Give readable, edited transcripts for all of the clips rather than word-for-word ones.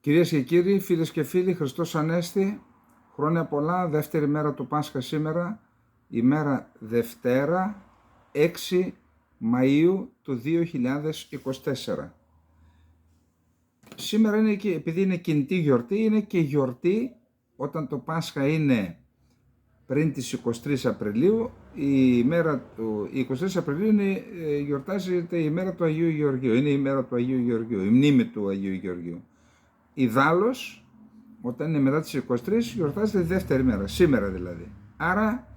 Κυρίες και κύριοι, φίλες και φίλοι, Χριστός Ανέστη, χρόνια πολλά, δεύτερη μέρα του Πάσχα σήμερα, ημέρα Δευτέρα, 6 Μαΐου του 2024. Σήμερα είναι και, επειδή είναι κινητή γιορτή, είναι και γιορτή όταν το Πάσχα είναι πριν τις 23 Απριλίου, η 23 Απριλίου γιορτάζεται η μέρα του Αγίου Γεωργίου, είναι η μέρα του Αγίου Γεωργίου, η μνήμη του Αγίου Γεωργίου. Ιδάλλως, όταν είναι μετά τις 23, γιορτάζεται τη δεύτερη μέρα, σήμερα δηλαδή. Άρα,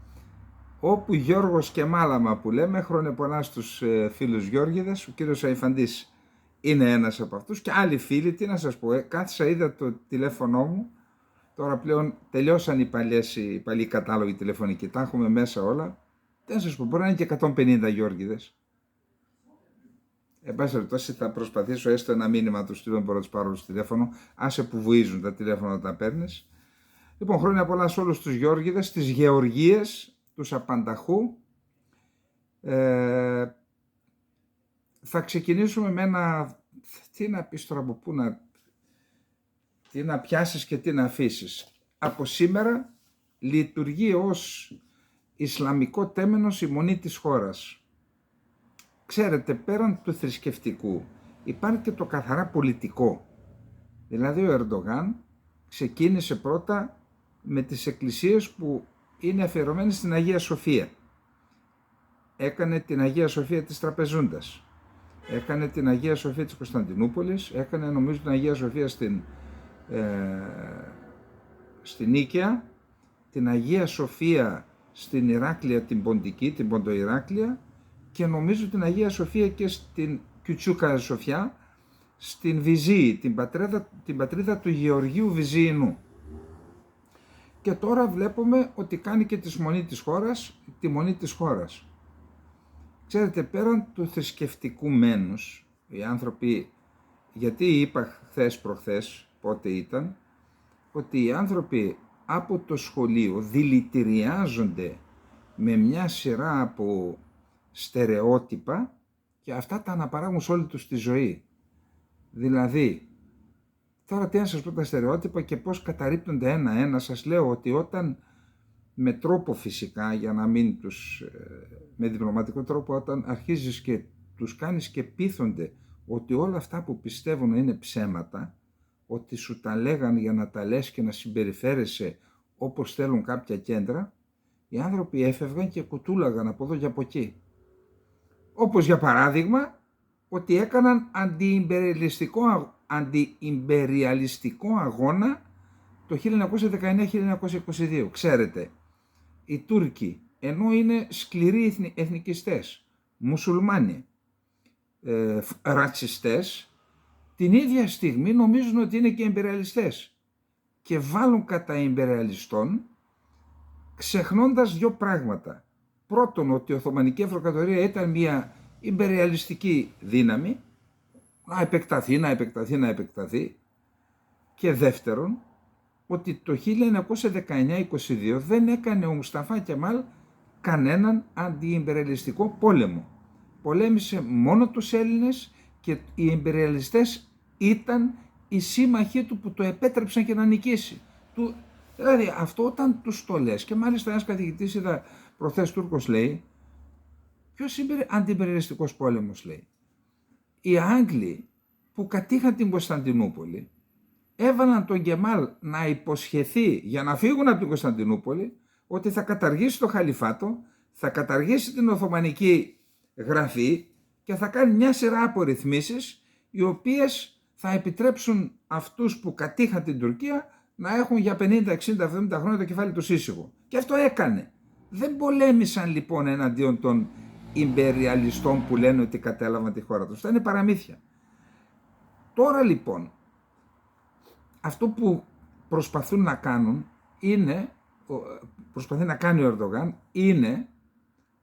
όπου Γιώργος και Μάλαμα που λέμε, χρόνια πολλά στους φίλους Γιώργηδες, ο κύριος Αϊφαντής είναι ένας από αυτούς και άλλοι φίλοι, τι να σας πω, κάθισα, είδα το τηλέφωνό μου, τώρα πλέον τελειώσαν οι παλιοί κατάλογοι τηλεφωνικοί, τα έχουμε μέσα όλα, τι να σας πω, μπορεί να είναι και 150 Γιώργηδες. Εν πάση περιπτώσει, θα προσπαθήσω έστω ένα μήνυμα του στείλω, μπορώ να του πάρω στο τηλέφωνο. Άσε που βουίζουν τα τηλέφωνα όταν τα παίρνει. Λοιπόν, χρόνια πολλά σε όλους τους Γιώργηδες, τις Γεωργίες, τους Απανταχού. Θα ξεκινήσουμε με ένα. Τι να πεις τώρα, από πού τι να πιάσεις και τι να αφήσεις. Από σήμερα λειτουργεί ως Ισλαμικό τέμενος η μονή της χώρας. Ξέρετε, πέραν του θρησκευτικού υπάρχει και το καθαρά πολιτικό. Δηλαδή ο Ερντογάν ξεκίνησε πρώτα με τις εκκλησίες που είναι αφιερωμένες στην Αγία Σοφία. Έκανε την Αγία Σοφία της Τραπεζούντας, έκανε την Αγία Σοφία της Κωνσταντινούπολης, έκανε νομίζω την Αγία Σοφία στην Νίκαια, την Αγία Σοφία στην Ηράκλεια την Ποντική, την Ποντοηράκλεια, και νομίζω την Αγία Σοφία και στην Κιουτσούκα Σοφιά, στην Βυζή, την πατρίδα του Γεωργίου Βυζιηνού. Και τώρα βλέπουμε ότι κάνει και τη μονή της χώρας. Ξέρετε, πέραν του θρησκευτικού μένους, οι άνθρωποι, γιατί είπα προχθές, πότε ήταν, ότι οι άνθρωποι από το σχολείο δηλητηριάζονται με μια σειρά από στερεότυπα και αυτά τα αναπαράγουν σε όλη τους τη ζωή. Δηλαδή, τώρα τι να σας πω τα στερεότυπα και πώς καταρρίπτονται ένα-ένα. Σας λέω ότι όταν με τρόπο φυσικά, για να μην με διπλωματικό τρόπο, όταν αρχίζεις και τους κάνεις και πείθονται ότι όλα αυτά που πιστεύουν είναι ψέματα, ότι σου τα λέγαν για να τα λες και να συμπεριφέρεσαι όπως θέλουν κάποια κέντρα, οι άνθρωποι έφευγαν και κουτούλαγαν από εδώ και από εκεί. Όπως για παράδειγμα ότι έκαναν αντιιμπεριαλιστικό αγώνα το 1919-1922. Ξέρετε, οι Τούρκοι, ενώ είναι σκληροί εθνικιστές, μουσουλμάνοι, ρατσιστές, την ίδια στιγμή νομίζουν ότι είναι και εμπεριαλιστές και βάλουν κατά εμπεριαλιστών, ξεχνώντας δύο πράγματα. Πρώτον, ότι η Οθωμανική Αυτοκρατορία ήταν μια ιμπεριαλιστική δύναμη, να επεκταθεί. Και δεύτερον, ότι το 1919-22 δεν έκανε ο Μουσταφά Κεμάλ κανέναν αντιιμπεριαλιστικό πόλεμο. Πολέμησε μόνο τους Έλληνες και οι εμπεριαλιστές ήταν οι σύμμαχοί του που το επέτρεψαν και να νικήσει. Δηλαδή αυτό όταν τους το λες, και μάλιστα ένας καθηγητής είδα προχθές Τούρκος λέει, ποιος είναι αντιιμπεριαλιστικός πόλεμος λέει. Οι Άγγλοι που κατήχαν την Κωνσταντινούπολη έβαλαν τον Κεμάλ να υποσχεθεί για να φύγουν από την Κωνσταντινούπολη ότι θα καταργήσει το Χαλιφάτο, θα καταργήσει την Οθωμανική Γραφή και θα κάνει μια σειρά από ρυθμίσεις οι οποίες θα επιτρέψουν αυτούς που κατήχαν την Τουρκία να έχουν για 50, 60, 70 χρόνια το κεφάλι τους ήσυχο. Και αυτό έκανε. Δεν πολέμησαν λοιπόν εναντίον των ιμπεριαλιστών που λένε ότι κατέλαβαν τη χώρα τους. Αυτά είναι παραμύθια. Τώρα λοιπόν, αυτό που προσπαθούν να κάνουν προσπαθεί να κάνει ο Ερντογάν, είναι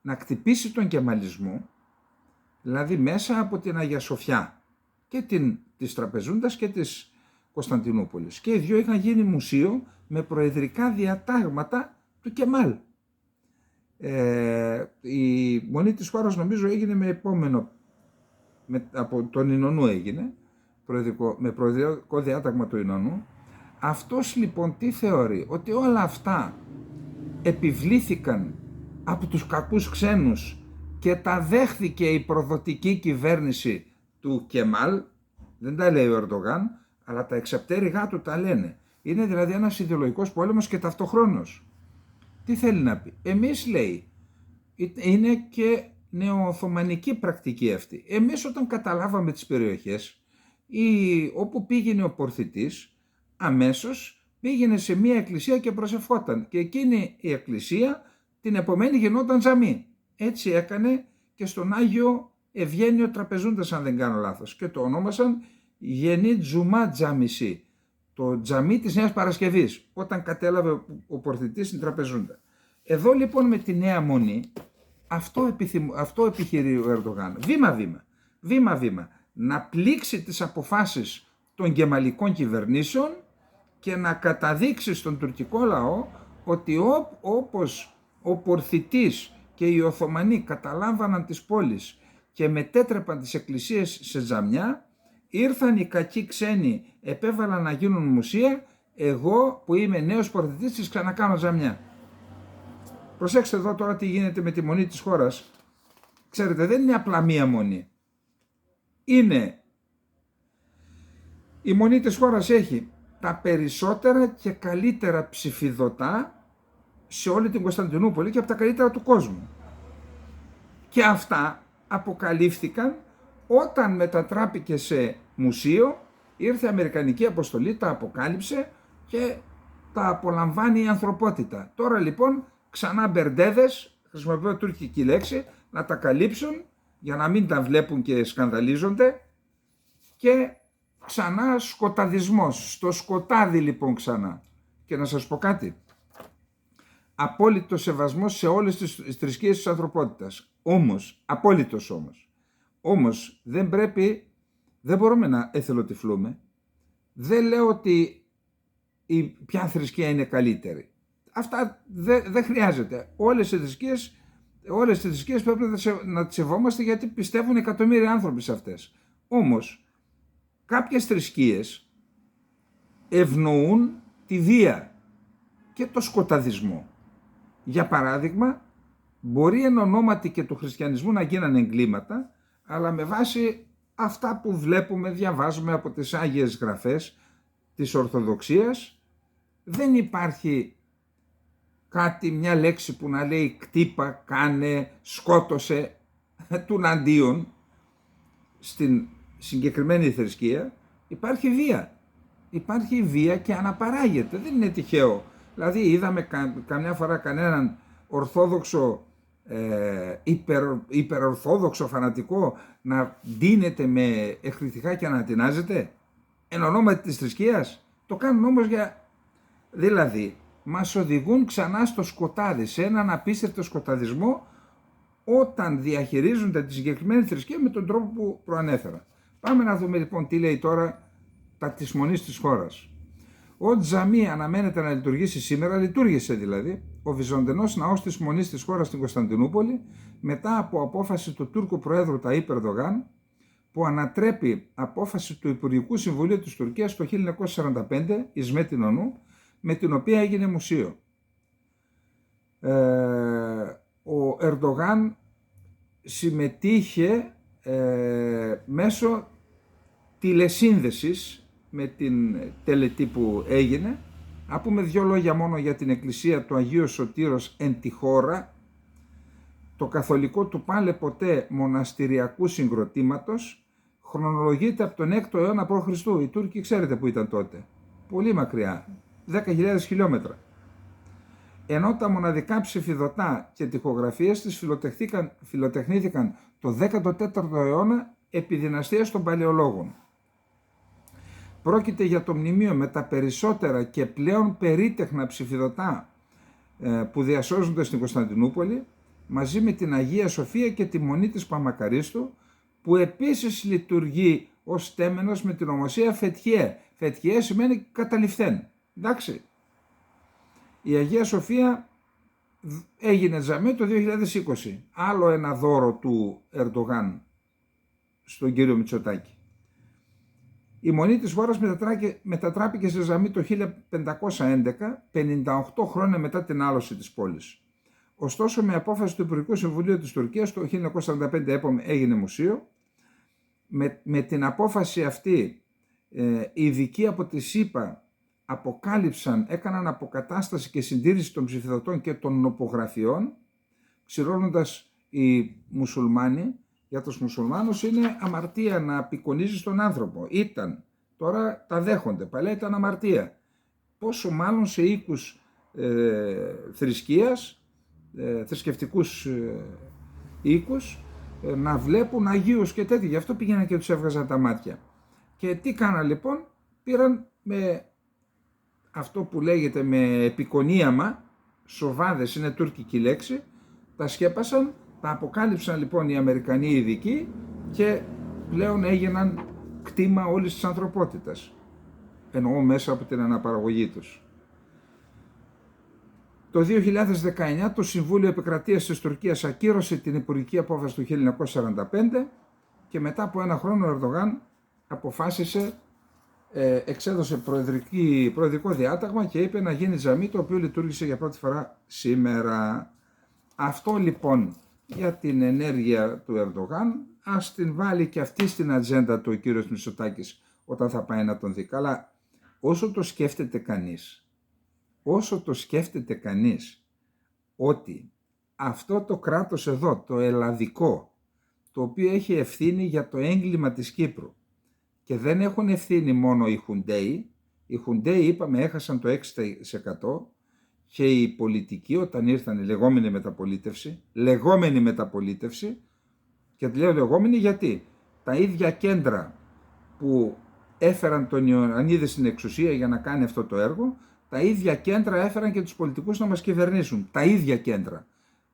να χτυπήσει τον κεμαλισμό, δηλαδή μέσα από την Αγία Σοφιά και της Τραπεζούντας και της Κωνσταντινούπολης. Και οι δυο είχαν γίνει μουσείο με προεδρικά διατάγματα του Κεμάλ. Η μονή της χώρας νομίζω έγινε με επόμενο, από τον Ινωνού έγινε, με προεδρικό διάταγμα του Ινωνού. Αυτός λοιπόν τι θεωρεί? Ότι όλα αυτά επιβλήθηκαν από τους κακούς ξένους και τα δέχθηκε η προδοτική κυβέρνηση του Κεμάλ. Δεν τα λέει ο Ερντογάν, αλλά τα εξαπτέρυγά του τα λένε. Είναι δηλαδή ένας ιδεολογικός πόλεμος και ταυτοχρόνως. Τι θέλει να πει? Εμείς, λέει, είναι και νεοοθωμανική πρακτική αυτή. Εμείς όταν καταλάβαμε τις περιοχές όπου πήγαινε ο πορθητής, αμέσως πήγαινε σε μία εκκλησία και προσευχόταν. Και εκείνη η εκκλησία την επομένη γινόταν τζαμί. Έτσι έκανε και στον Άγιο Ευγένιο Τραπεζούντας, αν δεν κάνω λάθος. Και το ονόμασαν Γενή Τζουμά Τζάμισι, το τζαμί της Νέας Παρασκευής, όταν κατέλαβε ο πορθητής στην Τραπεζούντα. Εδώ λοιπόν με τη Νέα Μονή, αυτό επιχειρεί ο Ερντογάν, βήμα-βήμα, να πλήξει τις αποφάσεις των κεμαλικών κυβερνήσεων και να καταδείξει στον τουρκικό λαό ότι όπως ο πορθητής και οι Οθωμανοί καταλάμβαναν τις πόλεις και μετέτρεπαν τις εκκλησίες σε τζαμιά, ήρθαν οι κακοί ξένοι, επέβαλαν να γίνουν μουσεία, εγώ που είμαι νέος πορθητής τις ξανακάνω τζαμιά. Προσέξτε εδώ τώρα τι γίνεται με τη μονή της χώρας. Ξέρετε, δεν είναι απλά μία μονή. Η μονή της χώρας έχει τα περισσότερα και καλύτερα ψηφιδωτά σε όλη την Κωνσταντινούπολη και από τα καλύτερα του κόσμου. Και αυτά αποκαλύφθηκαν όταν μετατράπηκε σε μουσείο, ήρθε η Αμερικανική αποστολή, τα αποκάλυψε και τα απολαμβάνει η ανθρωπότητα. Τώρα λοιπόν ξανά μπερντέδες, χρησιμοποιώ τουρκική λέξη, να τα καλύψουν για να μην τα βλέπουν και σκανδαλίζονται, και ξανά σκοταδισμός, στο σκοτάδι λοιπόν ξανά. Και να σας πω κάτι, απόλυτο σεβασμός σε όλες τις θρησκείες της ανθρωπότητας, απόλυτος όμως δεν μπορούμε να εθελοτυφλούμε. Δεν λέω ότι ποια θρησκεία είναι καλύτερη. Αυτά δεν χρειάζεται. Όλες τις θρησκείες πρέπει να τις σεβόμαστε, γιατί πιστεύουν εκατομμύρια άνθρωποι σε αυτές. Όμως κάποιες θρησκείες ευνοούν τη βία και το σκοταδισμό. Για παράδειγμα, μπορεί εν ονόματι και του χριστιανισμού να γίνανε εγκλήματα, αλλά με βάση αυτά που βλέπουμε, διαβάζουμε από τις Άγιες Γραφές της Ορθοδοξίας, δεν υπάρχει μια λέξη που να λέει κτύπα, κάνε, σκότωσε τουναντίον. Στην συγκεκριμένη θρησκεία υπάρχει βία και αναπαράγεται, δεν είναι τυχαίο. Δηλαδή είδαμε καμιά φορά κανέναν ορθόδοξο, υπερορθόδοξο φανατικό να ντύνεται με εκρηκτικά και να ανατινάζεται εν ονόματι της θρησκείας? Το κάνουν όμως δηλαδή μας οδηγούν ξανά στο σκοτάδι, σε έναν απίστευτο σκοταδισμό, όταν διαχειρίζονται τη συγκεκριμένη θρησκεία με τον τρόπο που προανέφερα. Πάμε να δούμε λοιπόν τι λέει τώρα τα της μονής της χώρας. Ο τζαμί αναμένεται να λειτουργήσει σήμερα, λειτουργήσε δηλαδή, ο βυζαντινός ναός της μονής της χώρας στην Κωνσταντινούπολη, μετά από απόφαση του Τούρκου Προέδρου Ταΐπ Ερντογάν, που ανατρέπει απόφαση του Υπουργικού Συμβουλίου της Τουρκίας το 1945, Ισμέτιν Ονού, με την οποία έγινε μουσείο. Ο Ερντογάν συμμετείχε μέσω τηλεσύνδεσης με την τελετή που έγινε. Να πούμε δύο λόγια μόνο για την εκκλησία του Αγίου Σωτήρος εν τη χώρα, το καθολικό του πάλε ποτέ μοναστηριακού συγκροτήματος, χρονολογείται από τον 6ο αιώνα π.Χ. Οι Τούρκοι ξέρετε που ήταν τότε, πολύ μακριά, 10.000 χιλιόμετρα. Ενώ τα μοναδικά ψηφιδωτά και τοιχογραφίες της φιλοτεχνήθηκαν το 14ο αιώνα επί δυναστείας των Παλαιολόγων. Πρόκειται για το μνημείο με τα περισσότερα και πλέον περίτεχνα ψηφιδωτά που διασώζονται στην Κωνσταντινούπολη, μαζί με την Αγία Σοφία και τη Μονή της Παμακαρίστου, που επίσης λειτουργεί ως τέμενος με την ομοσία Φετιέ. Φετιέ σημαίνει καταληφθέν. Εντάξει. Η Αγία Σοφία έγινε τζαμί το 2020. Άλλο ένα δώρο του Ερντογάν στον κύριο Μητσοτάκη. Η μονή της χώρας μετατράπηκε σε ζαμί το 1511, 58 χρόνια μετά την άλωση της πόλης. Ωστόσο, με απόφαση του Υπουργικού Συμβουλίου της Τουρκίας, το 1945 έγινε μουσείο. Με την απόφαση αυτή, οι ειδικοί από τη ΣΥΠΑ έκαναν αποκατάσταση και συντήρηση των ψηφιδωτών και των νοπογραφιών, ξηρώνοντας οι μουσουλμάνοι. Για τους μουσουλμάνους είναι αμαρτία να απεικονίζεις τον άνθρωπο. Τώρα τα δέχονται, παλιά ήταν αμαρτία. Πόσο μάλλον σε οίκους θρησκείας, θρησκευτικούς οίκους, να βλέπουν Αγίους και τέτοια. Γι' αυτό πήγαιναν και τους έβγαζαν τα μάτια. Και τι κάναν λοιπόν? Πήραν με αυτό που λέγεται με επικονίαμα, σοβάδες είναι τουρκική λέξη, τα σκέπασαν, τα αποκάλυψαν λοιπόν οι Αμερικανοί ειδικοί και πλέον έγιναν κτήμα όλης της ανθρωπότητας. Εννοώ μέσα από την αναπαραγωγή τους. Το 2019 το Συμβούλιο Επικρατείας της Τουρκίας ακύρωσε την υπουργική απόφαση του 1945 και μετά από ένα χρόνο ο Ερντογάν εξέδωσε προεδρικό διάταγμα και είπε να γίνει τζαμί, το οποίο λειτουργήσε για πρώτη φορά σήμερα. Αυτό λοιπόν για την ενέργεια του Ερντογάν, ας την βάλει και αυτή στην ατζέντα του ο κύριος Μητσοτάκης όταν θα πάει να τον δει. Αλλά όσο το σκέφτεται κανείς ότι αυτό το κράτος εδώ, το ελλαδικό, το οποίο έχει ευθύνη για το έγκλημα της Κύπρου και δεν έχουν ευθύνη μόνο οι Χουντέοι, είπαμε έχασαν το 6% και οι πολιτικοί όταν ήρθαν η λεγόμενη μεταπολίτευση, και τη λέω λεγόμενη γιατί τα ίδια κέντρα που έφεραν τον Ιωαννίδη στην εξουσία για να κάνει αυτό το έργο, τα ίδια κέντρα έφεραν και τους πολιτικούς να μας κυβερνήσουν. Τα ίδια κέντρα.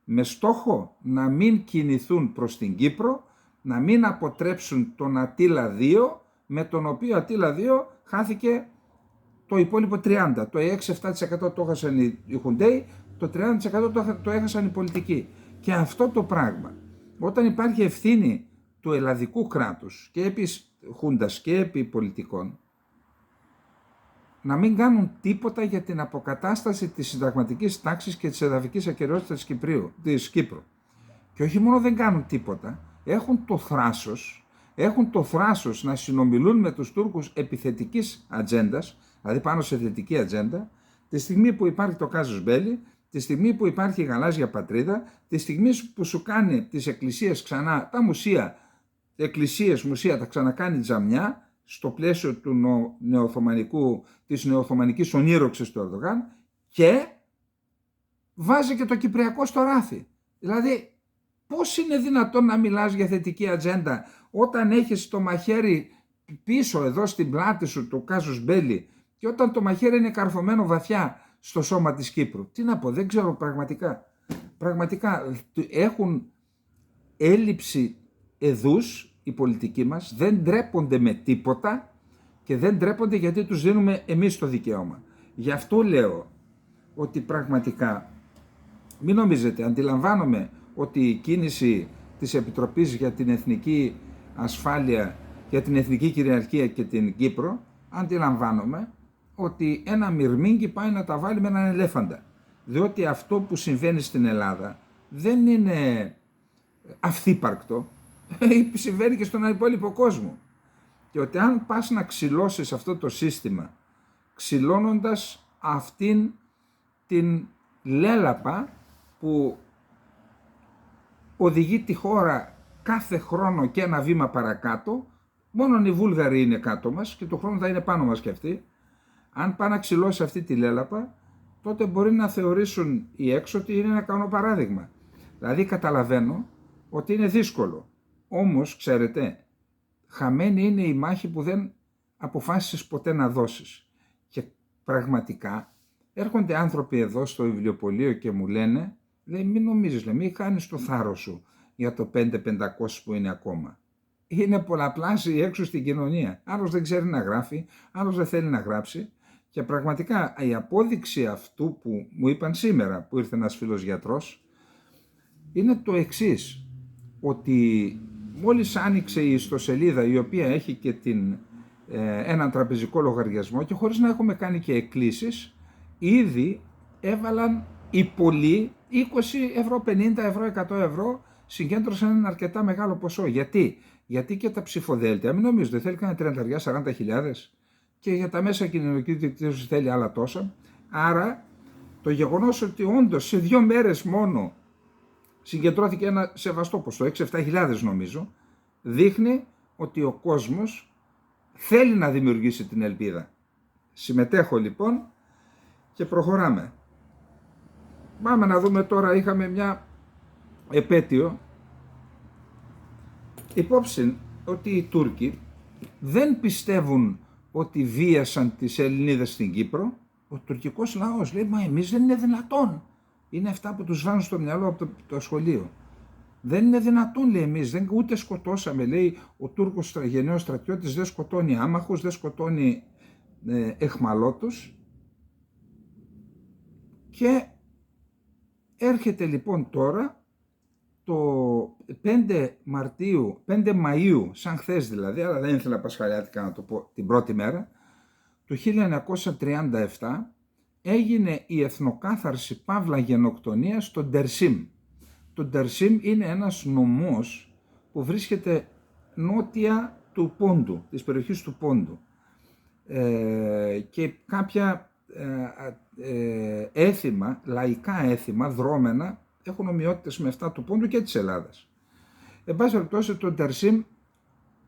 Με στόχο να μην κινηθούν προς την Κύπρο, να μην αποτρέψουν τον Αττήλα 2, με τον οποίο Αττήλα 2 χάθηκε το υπόλοιπο 30%. Το 6-7% το έχασαν οι Χουντέοι, το 30% το έχασαν οι πολιτικοί. Και αυτό το πράγμα, όταν υπάρχει ευθύνη του ελλαδικού κράτους και επί Χούντας και επί πολιτικών, να μην κάνουν τίποτα για την αποκατάσταση της συνταγματικής τάξης και της εδαφικής ακεραιότητας της Κύπρου. Και όχι μόνο δεν κάνουν τίποτα, έχουν το θράσος να συνομιλούν με τους Τούρκους επιθετικής ατζέντας, δηλαδή πάνω σε θετική ατζέντα, τη στιγμή που υπάρχει το κάζους μπέλι, τη στιγμή που υπάρχει η γαλάζια πατρίδα, τη στιγμή που σου κάνει τις εκκλησίες ξανά, τα μουσεία, μουσεία τα ξανακάνει τζαμιά, στο πλαίσιο της νεοοθωμανικής ονείροξης του Ερντογάν, και βάζει και το Κυπριακό στο ράφι. Δηλαδή, πώς είναι δυνατόν να μιλάς για θετική ατζέντα όταν έχεις το μαχαίρι πίσω εδώ στην πλάτη σου του κάζους μπέλι και όταν το μαχαίρι είναι καρφωμένο βαθιά στο σώμα της Κύπρου? Τι να πω, δεν ξέρω πραγματικά. Πραγματικά έχουν έλλειψη εδούς οι πολιτικοί μας, δεν ντρέπονται με τίποτα και δεν ντρέπονται γιατί τους δίνουμε εμείς το δικαίωμα. Γι' αυτό λέω ότι πραγματικά μην νομίζετε, αντιλαμβάνομαι ότι η κίνηση της Επιτροπής για την Εθνική Ασφάλεια, για την Εθνική Κυριαρχία και την Κύπρο, αντιλαμβάνομαι ότι ένα μυρμήγκι πάει να τα βάλει με έναν ελέφαντα. Διότι αυτό που συμβαίνει στην Ελλάδα δεν είναι αυθύπαρκτο, συμβαίνει και στον υπόλοιπο κόσμο. Και ότι αν πας να ξυλώσεις αυτό το σύστημα, ξυλώνοντας αυτήν την λέλαπα που οδηγεί τη χώρα κάθε χρόνο και ένα βήμα παρακάτω, μόνο οι Βούλγαροι είναι κάτω μας και του χρόνου θα είναι πάνω μας και αυτοί. Αν πάει να ξυλώσει αυτή τη λέλαπα, τότε μπορεί να θεωρήσουν οι έξω ότι είναι ένα καλό παράδειγμα. Δηλαδή καταλαβαίνω ότι είναι δύσκολο. Όμως, ξέρετε, χαμένη είναι η μάχη που δεν αποφάσισες ποτέ να δώσεις. Και πραγματικά έρχονται άνθρωποι εδώ στο βιβλιοπωλείο και μου λένε, λέει, μην νομίζεις, λέει, μην κάνεις το θάρρος σου για το 5-500 που είναι ακόμα. Είναι πολλαπλάσιοι έξω στην κοινωνία. Άλλος δεν ξέρει να γράφει, άλλος δεν θέλει να γράψει. Και πραγματικά η απόδειξη αυτού που μου είπαν σήμερα, που ήρθε ένας φίλος γιατρός, είναι το εξής, ότι μόλις άνοιξε η ιστοσελίδα, η οποία έχει και την έναν τραπεζικό λογαριασμό και χωρίς να έχουμε κάνει και εκκλήσεις, ήδη έβαλαν οι πολλοί 20 ευρώ, 50 ευρώ, 100 ευρώ, συγκέντρωσαν ένα αρκετά μεγάλο ποσό. Γιατί και τα ψηφοδέλτια, μην νομίζετε, θέλει κανένα 30-40 χιλιάδες και για τα μέσα κοινωνικής δικτύωσης θέλει άλλα τόσα. Άρα το γεγονός ότι όντως σε 2 μέρες μόνο συγκεντρώθηκε ένα σεβαστό ποσό, 6-7 χιλιάδες νομίζω, δείχνει ότι ο κόσμος θέλει να δημιουργήσει την ελπίδα. Συμμετέχω λοιπόν και προχωράμε. Πάμε να δούμε τώρα, είχαμε μια επέτειο. Υπόψη ότι οι Τούρκοι δεν πιστεύουν ότι βίασαν τις Ελληνίδες στην Κύπρο. Ο τουρκικός λαός λέει, μα εμείς δεν είναι δυνατόν. Είναι αυτά που τους βάζουν στο μυαλό από το σχολείο. Δεν είναι δυνατόν, λέει, εμείς ούτε σκοτώσαμε, λέει, ο Τούρκος γενναίος στρατιώτης δεν σκοτώνει άμαχους, δεν σκοτώνει εχμαλώτους. Και έρχεται λοιπόν τώρα το 5 Μαΐου, σαν χθες δηλαδή, αλλά δεν ήθελα πασχαλιάτικα να το πω την πρώτη μέρα, του 1937 έγινε η εθνοκάθαρση παύλα γενοκτονία στο Ντερσίμ. Το Ντερσίμ είναι ένας νομός που βρίσκεται νότια του Πόντου, της περιοχής του Πόντου. Και κάποια έθιμα, λαϊκά έθιμα, δρόμενα, έχουν ομοιότητες με αυτά του Πόντου και της Ελλάδας. Εν πάση περιπτώσει, το Ντερσίμ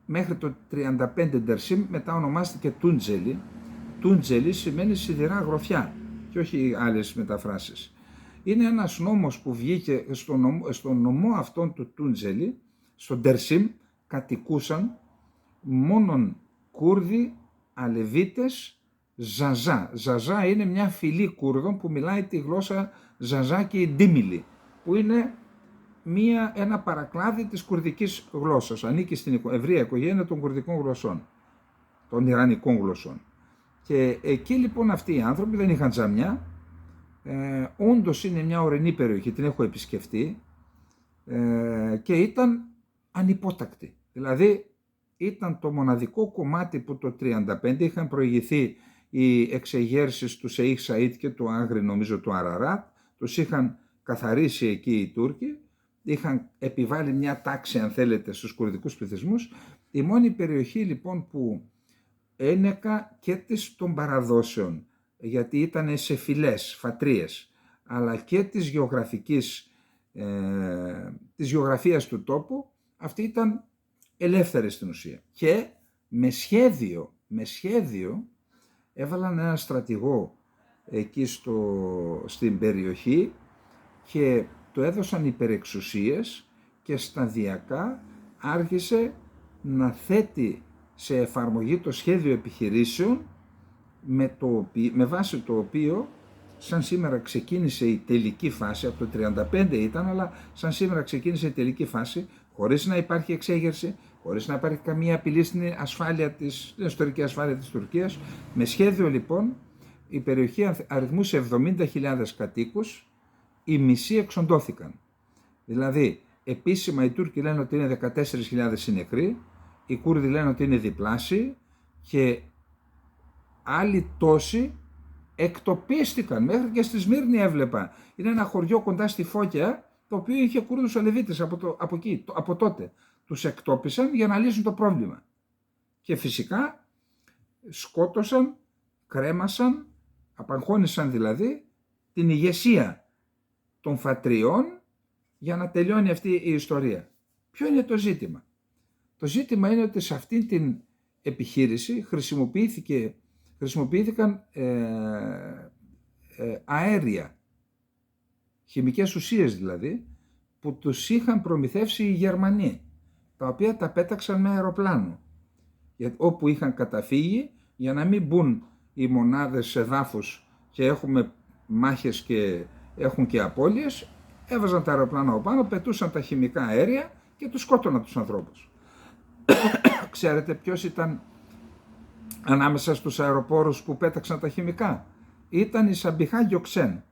μέχρι το 35 Ντερσίμ μετά ονομάστηκε Τούντζελι. Τούντζελι σημαίνει σιδηρά γροφιά και όχι άλλες μεταφράσεις. Είναι ένας νόμος που βγήκε στον νομό αυτόν του Τούντζελι, στο Ντερσίμ, κατοικούσαν μόνον Κούρδοι, Αλεβίτες, Ζαζά. Ζαζά είναι μια φυλή Κούρδων που μιλάει τη γλώσσα Ζαζά και η Ντίμιλη, που είναι ένα παρακλάδι της κουρδικής γλώσσας. Ανήκει στην ευρεία οικογένεια των κουρδικών γλωσσών, των ιρανικών γλωσσών. Και εκεί λοιπόν αυτοί οι άνθρωποι δεν είχαν τζαμιά. Όντως είναι μια ορεινή περιοχή, την έχω επισκεφτεί, και ήταν ανυπότακτη. Δηλαδή ήταν το μοναδικό κομμάτι που το 1935 είχαν προηγηθεί οι εξεγέρσεις του Σεΐχ Σαΐντ και του Άγρη, νομίζω του Αραράτ, τους είχαν καθαρίσει εκεί οι Τούρκοι, είχαν επιβάλει μια τάξη, αν θέλετε, στους κουρδικούς πληθυσμούς. Η μόνη περιοχή λοιπόν που ένεκα και των παραδόσεων, γιατί ήταν σε φυλές, φατρίες, αλλά και της γεωγραφίας του τόπου, αυτή ήταν ελεύθερη στην ουσία. Και με σχέδιο έβαλαν ένα στρατηγό εκεί στην περιοχή και το έδωσαν υπερεξουσίες και σταδιακά άρχισε να θέτει σε εφαρμογή το σχέδιο επιχειρήσεων με βάση το οποίο σαν σήμερα ξεκίνησε η τελική φάση, από το 1935 ήταν, αλλά σαν σήμερα ξεκίνησε η τελική φάση, χωρίς να υπάρχει εξέγερση, χωρίς να υπάρχει καμία απειλή στην ιστορική ασφάλεια της Τουρκίας. Με σχέδιο λοιπόν η περιοχή αριθμούσε 70.000 κατοίκους, οι μισοί εξοντώθηκαν. Δηλαδή επίσημα οι Τούρκοι λένε ότι είναι 14.000 νεκροί, οι Κούρδοι λένε ότι είναι διπλάσιοι και άλλοι τόσοι εκτοπίστηκαν. Μέχρι και στη Σμύρνη έβλεπα. Είναι ένα χωριό κοντά στη Φώκια, το οποίο είχε Κούρδους Αλεβίτες από τότε. Τους εκτόπισαν για να λύσουν το πρόβλημα. Και φυσικά σκότωσαν, κρέμασαν, απαγχώνησαν δηλαδή την ηγεσία των φατριών για να τελειώνει αυτή η ιστορία. Ποιο είναι το ζήτημα? Το ζήτημα είναι ότι σε αυτή την επιχείρηση χρησιμοποιήθηκαν αέρια, χημικές ουσίες δηλαδή, που τους είχαν προμηθεύσει οι Γερμανοί, τα οποία τα πέταξαν με αεροπλάνο, όπου είχαν καταφύγει για να μην μπουν οι μονάδες σε δάφους και έχουμε μάχες και έχουν και απώλειες. Έβαζαν τα αεροπλάνα από πάνω, πετούσαν τα χημικά αέρια και τους σκότωναν τους ανθρώπους. Ξέρετε ποιος ήταν ανάμεσα στους αεροπόρους που πέταξαν τα χημικά? Ήταν η Σαμπιχά Γκιοξέν.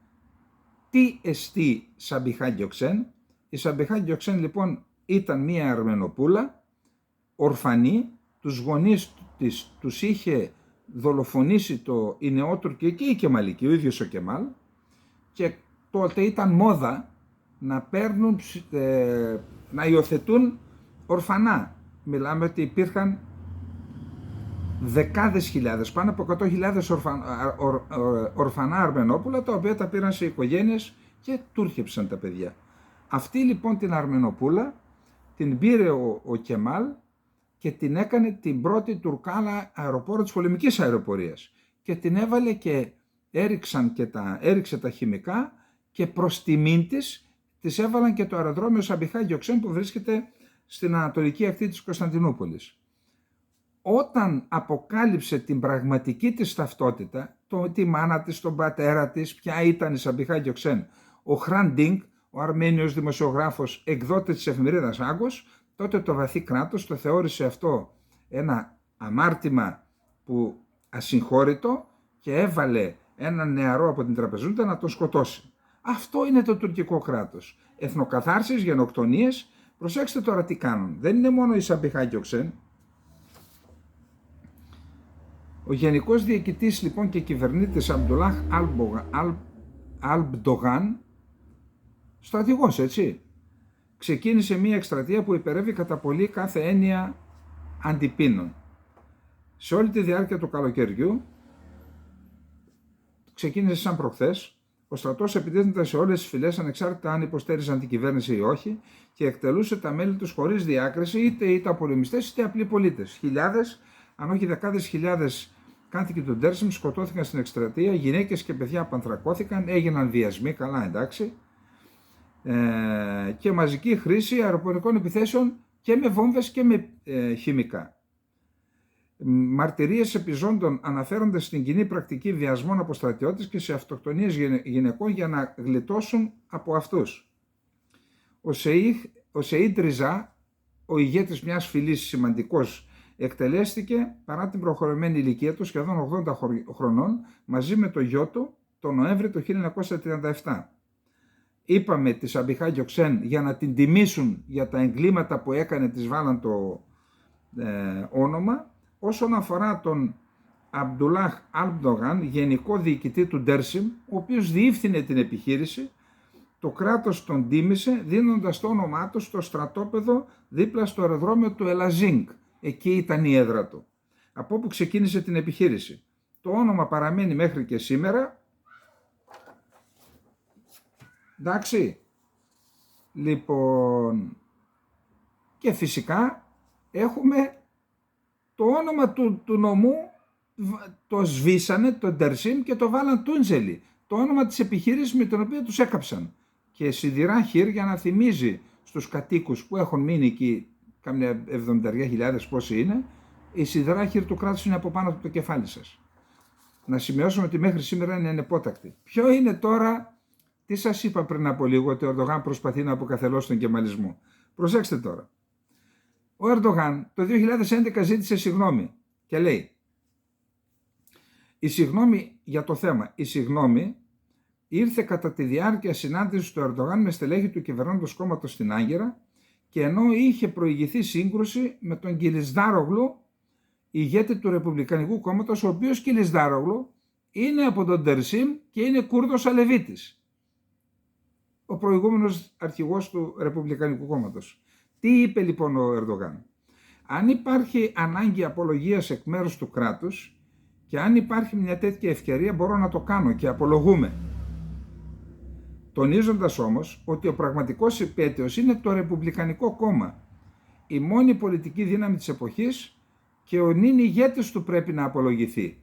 Τι εστί Σαμπιχά Γκιοξέν? Η Σαμπιχά Γκιοξέν λοιπόν ήταν μία Αρμενοπούλα, ορφανή, τους γονείς της τους είχε δολοφονήσει η Νεότουρκη και η Κεμαλική, ο ίδιος ο Κεμάλ, και τότε ήταν μόδα να παίρνουν, να υιοθετούν ορφανά. Μιλάμε ότι υπήρχαν δεκάδες χιλιάδες, πάνω από 100.000 ορφανά Αρμενόπουλα, τα οποία τα πήραν σε οικογένειες και τούρχεψαν τα παιδιά. Αυτή λοιπόν την Αρμενοπούλα την πήρε ο Κεμάλ και την έκανε την πρώτη Τουρκάλα αεροπόρο της πολεμικής αεροπορίας και την έβαλε και έριξε τα χημικά και προς τιμήν της έβαλαν και το αεροδρόμιο Σαμπιχά Γιοξέν που βρίσκεται στην ανατολική ακτή της Κωνσταντινούπολης. Όταν αποκάλυψε την πραγματική της ταυτότητα, τη μάνα της, τον πατέρα της, ποια ήταν η Σαμπιχά Γιοξέν, ο Χραν Ντίνγκ, ο Αρμένιος δημοσιογράφος, εκδότης της εφημερίδας Άγκος, τότε το βαθύ κράτος το θεώρησε αυτό ένα αμάρτημα που ασυγχώρητο και έβαλε έναν νεαρό από την τραπεζούντα να τον σκοτώσει. Αυτό είναι το τουρκικό κράτος. Εθνοκαθάρσεις, γενοκτονίες. Προσέξτε τώρα τι κάνουν. Δεν είναι μόνο η Σαμπιχά Γιοξέν. Ο γενικός διοικητής λοιπόν και κυβερνήτης Αμπντουλάχ Αλμπντογάν, στρατηγός έτσι, ξεκίνησε μια εκστρατεία που υπερεύει κατά πολύ κάθε έννοια αντιπίνων. Σε όλη τη διάρκεια του καλοκαιριού, ξεκίνησε σαν προχθές, ο στρατός επιτίθενταν σε όλες τις φυλές ανεξάρτητα αν υποστήριζαν την κυβέρνηση ή όχι και εκτελούσε τα μέλη τους χωρίς διάκριση, είτε ήταν πολεμιστές είτε απλοί πολίτες. Χιλιάδες, αν όχι δεκάδες χιλιάδες κάτοικοι του Ντέρσιμ σκοτώθηκαν στην εκστρατεία, γυναίκες και παιδιά πανθρακώθηκαν, έγιναν βιασμοί, καλά εντάξει, και μαζική χρήση αεροπορικών επιθέσεων και με βόμβες και με χημικά. Μαρτυρίες επιζώντων αναφέρονται στην κοινή πρακτική βιασμών από στρατιώτες και σε αυτοκτονίες γυναικών για να γλιτώσουν από αυτούς. Ο Σεΐντ Ριζά, ο ηγέτης μιας φυλής σημαντικός, εκτελέστηκε παρά την προχωρημένη ηλικία του, σχεδόν 80 χρονών, μαζί με το γιο του, τον Νοέμβρη του 1937. Είπαμε τη Σαμπιχά Γιοξέν για να την τιμήσουν για τα εγκλήματα που έκανε, της βάλαν το όνομα. Όσον αφορά τον Αμπντουλάχ Αλμπντογάν, γενικό διοικητή του Ντέρσιμ, ο οποίος διεύθυνε την επιχείρηση, το κράτος τον τίμησε δίνοντας το όνομά του στο στρατόπεδο δίπλα στο αεροδρόμιο του Ελαζίνγκ. Εκεί ήταν η έδρα του, από όπου ξεκίνησε την επιχείρηση. Το όνομα παραμένει μέχρι και σήμερα. Εντάξει. Λοιπόν, και φυσικά έχουμε το όνομα του νομού, το σβήσανε, το Ντέρσιμ, και το βάλαν Τούντζελι, το όνομα της επιχείρησης με την οποία τους έκαψαν. Και σιδηρά χείρ για να θυμίζει στους κατοίκους που έχουν μείνει εκεί, κάμια 70.000 πόσοι είναι, η σιδηρά χείρ του κράτους είναι από πάνω από το κεφάλι σας. Να σημειώσουμε ότι μέχρι σήμερα είναι ανεπότακτη. Ποιο είναι τώρα, τι σας είπα πριν από λίγο, ότι ο Ερντογάν προσπαθεί να αποκαθελώσει τον κεμαλισμό. Προσέξτε τώρα. Ο Ερντογάν το 2011 ζήτησε συγγνώμη και λέει, η συγγνώμη για το θέμα, η συγγνώμη ήρθε κατά τη διάρκεια συνάντησης του Ερντογάν με στελέχη του κυβερνώντος κόμματος στην Άγκυρα και ενώ είχε προηγηθεί σύγκρουση με τον Κιλισδάρογλου, ηγέτη του Ρεπουμπλικανικού κόμματος, ο οποίος Κιλισδάρογλου είναι από τον Ντέρσιμ και είναι Κούρδος Αλεβίτης, ο προηγούμενος αρχηγός του Ρεπουμπλικανικού κόμματος. Τι είπε λοιπόν ο Ερντογάν? Αν υπάρχει ανάγκη απολογίας εκ μέρους του κράτους και αν υπάρχει μια τέτοια ευκαιρία, μπορώ να το κάνω και απολογούμε. Τονίζοντας όμως ότι ο πραγματικός υπέτειος είναι το Ρεπουμπλικανικό κόμμα, η μόνη πολιτική δύναμη της εποχής, και ο νυν ηγέτης του πρέπει να απολογηθεί.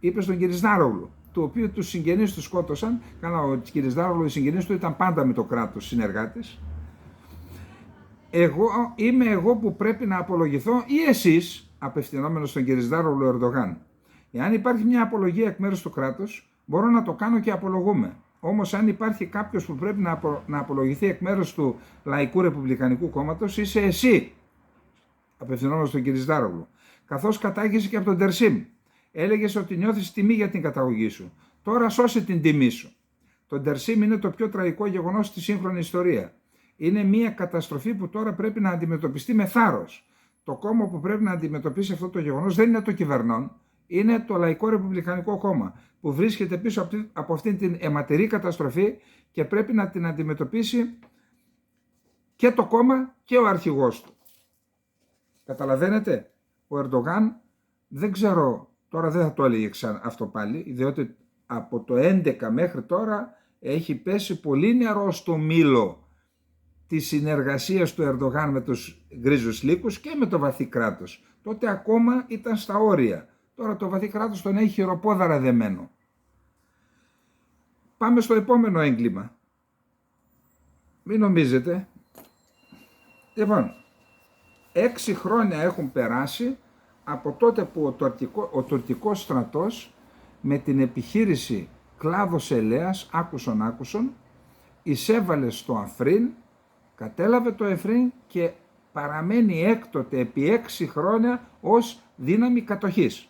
Είπε στον Κιλισδάρογλου, του οποίου τους συγγενείς του σκότωσαν. Καλά, ο Κιλισδάρογλου, οι συγγενείς του ήταν πάντα με το κράτος συνεργάτες. Είμαι εγώ που πρέπει να απολογηθώ ή εσείς, απευθυνόμενος στον Κιλισδάρογλου Ερντογάν? Εάν υπάρχει μια απολογία εκ μέρους του κράτους, μπορώ να το κάνω και απολογούμε. Όμως αν υπάρχει κάποιος που πρέπει να απολογηθεί εκ μέρους του Λαϊκού Ρεπουμπλικανικού Κόμματος, είσαι εσύ, απευθυνόμενος στον Κιλισδάρογλου. Καθώς κατάγεσαι και από τον Ντέρσιμ. Έλεγες ότι νιώθεις τιμή για την καταγωγή σου. Τώρα σώσε την τιμή σου. Το Ντέρσιμ είναι το πιο τραγικό γεγονός στη σύγχρονη ιστορία. Είναι μια καταστροφή που τώρα πρέπει να αντιμετωπιστεί με θάρρος. το κόμμα που πρέπει να αντιμετωπίσει αυτό το γεγονός δεν είναι το κυβερνών, είναι το Λαϊκό Ρεπουμπλικανικό Κόμμα, που βρίσκεται πίσω από αυτήν την αιματηρή καταστροφή και πρέπει να την αντιμετωπίσει και το κόμμα και ο αρχηγός του. Καταλαβαίνετε, ο Ερντογάν δεν ξέρω, τώρα δεν θα το έλεγε αυτό πάλι, διότι από το 11 μέχρι τώρα έχει πέσει πολύ νερό στο μήλο της συνεργασίας του Ερντογάν με τους γκρίζους λύκους και με το βαθύ κράτος. Τότε ακόμα ήταν στα όρια. Τώρα το βαθύ κράτος τον έχει χειροπόδαρα δεμένο. Πάμε στο επόμενο έγκλημα. Μην νομίζετε. Λοιπόν, 6 χρόνια έχουν περάσει από τότε που ο τουρκικός στρατός με την επιχείρηση Κλάδος Ελέας, άκουσον, εισέβαλε στο Αφρίν, κατέλαβε το Αφρίν και παραμένει έκτοτε επί 6 χρόνια ως δύναμη κατοχής.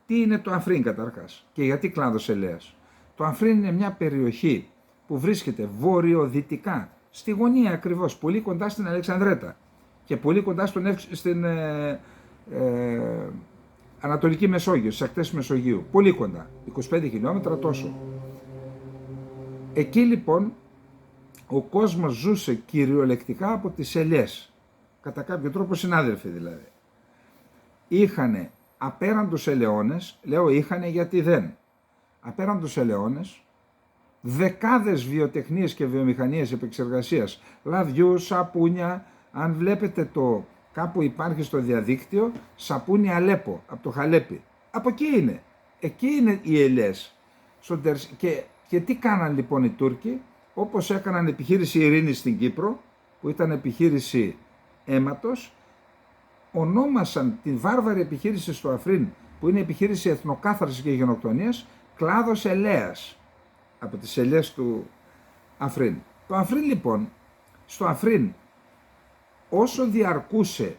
Τι είναι το Αφρίν καταρχάς και γιατί Κλάδος Ελέας? Το Αφρίν είναι μια περιοχή που βρίσκεται βορειοδυτικά, στη γωνία ακριβώς, πολύ κοντά στην Αλεξανδρέτα και πολύ κοντά στην Ανατολική Μεσόγειο, στις ακτές Μεσογείου, πολύ κοντά, 25 χιλιόμετρα τόσο. Εκεί λοιπόν ο κόσμος ζούσε κυριολεκτικά από τις ελιές, κατά κάποιο τρόπο συνάδελφοι δηλαδή. Είχανε απέραντους ελαιώνες, λέω είχανε γιατί δεν, απέραντους ελαιώνες, δεκάδες βιοτεχνίες και βιομηχανίες επεξεργασίας, λαδιού, σαπούνια, αν βλέπετε το κάπου υπάρχει στο διαδίκτυο, σαπούνι Αλέπο, από το Χαλέπι. Από εκεί είναι οι ελιές. Και τι κάναν λοιπόν οι Τούρκοι? Όπως έκαναν επιχείρηση ειρήνης στην Κύπρο, που ήταν επιχείρηση αίματος, ονόμασαν την βάρβαρη επιχείρηση στο Αφρίν, που είναι επιχείρηση εθνοκάθαρσης και γενοκτονίας, Κλάδος Ελέας, από τις ελιές του Αφρίν. Το Αφρίν λοιπόν, στο Αφρίν, όσο διαρκούσε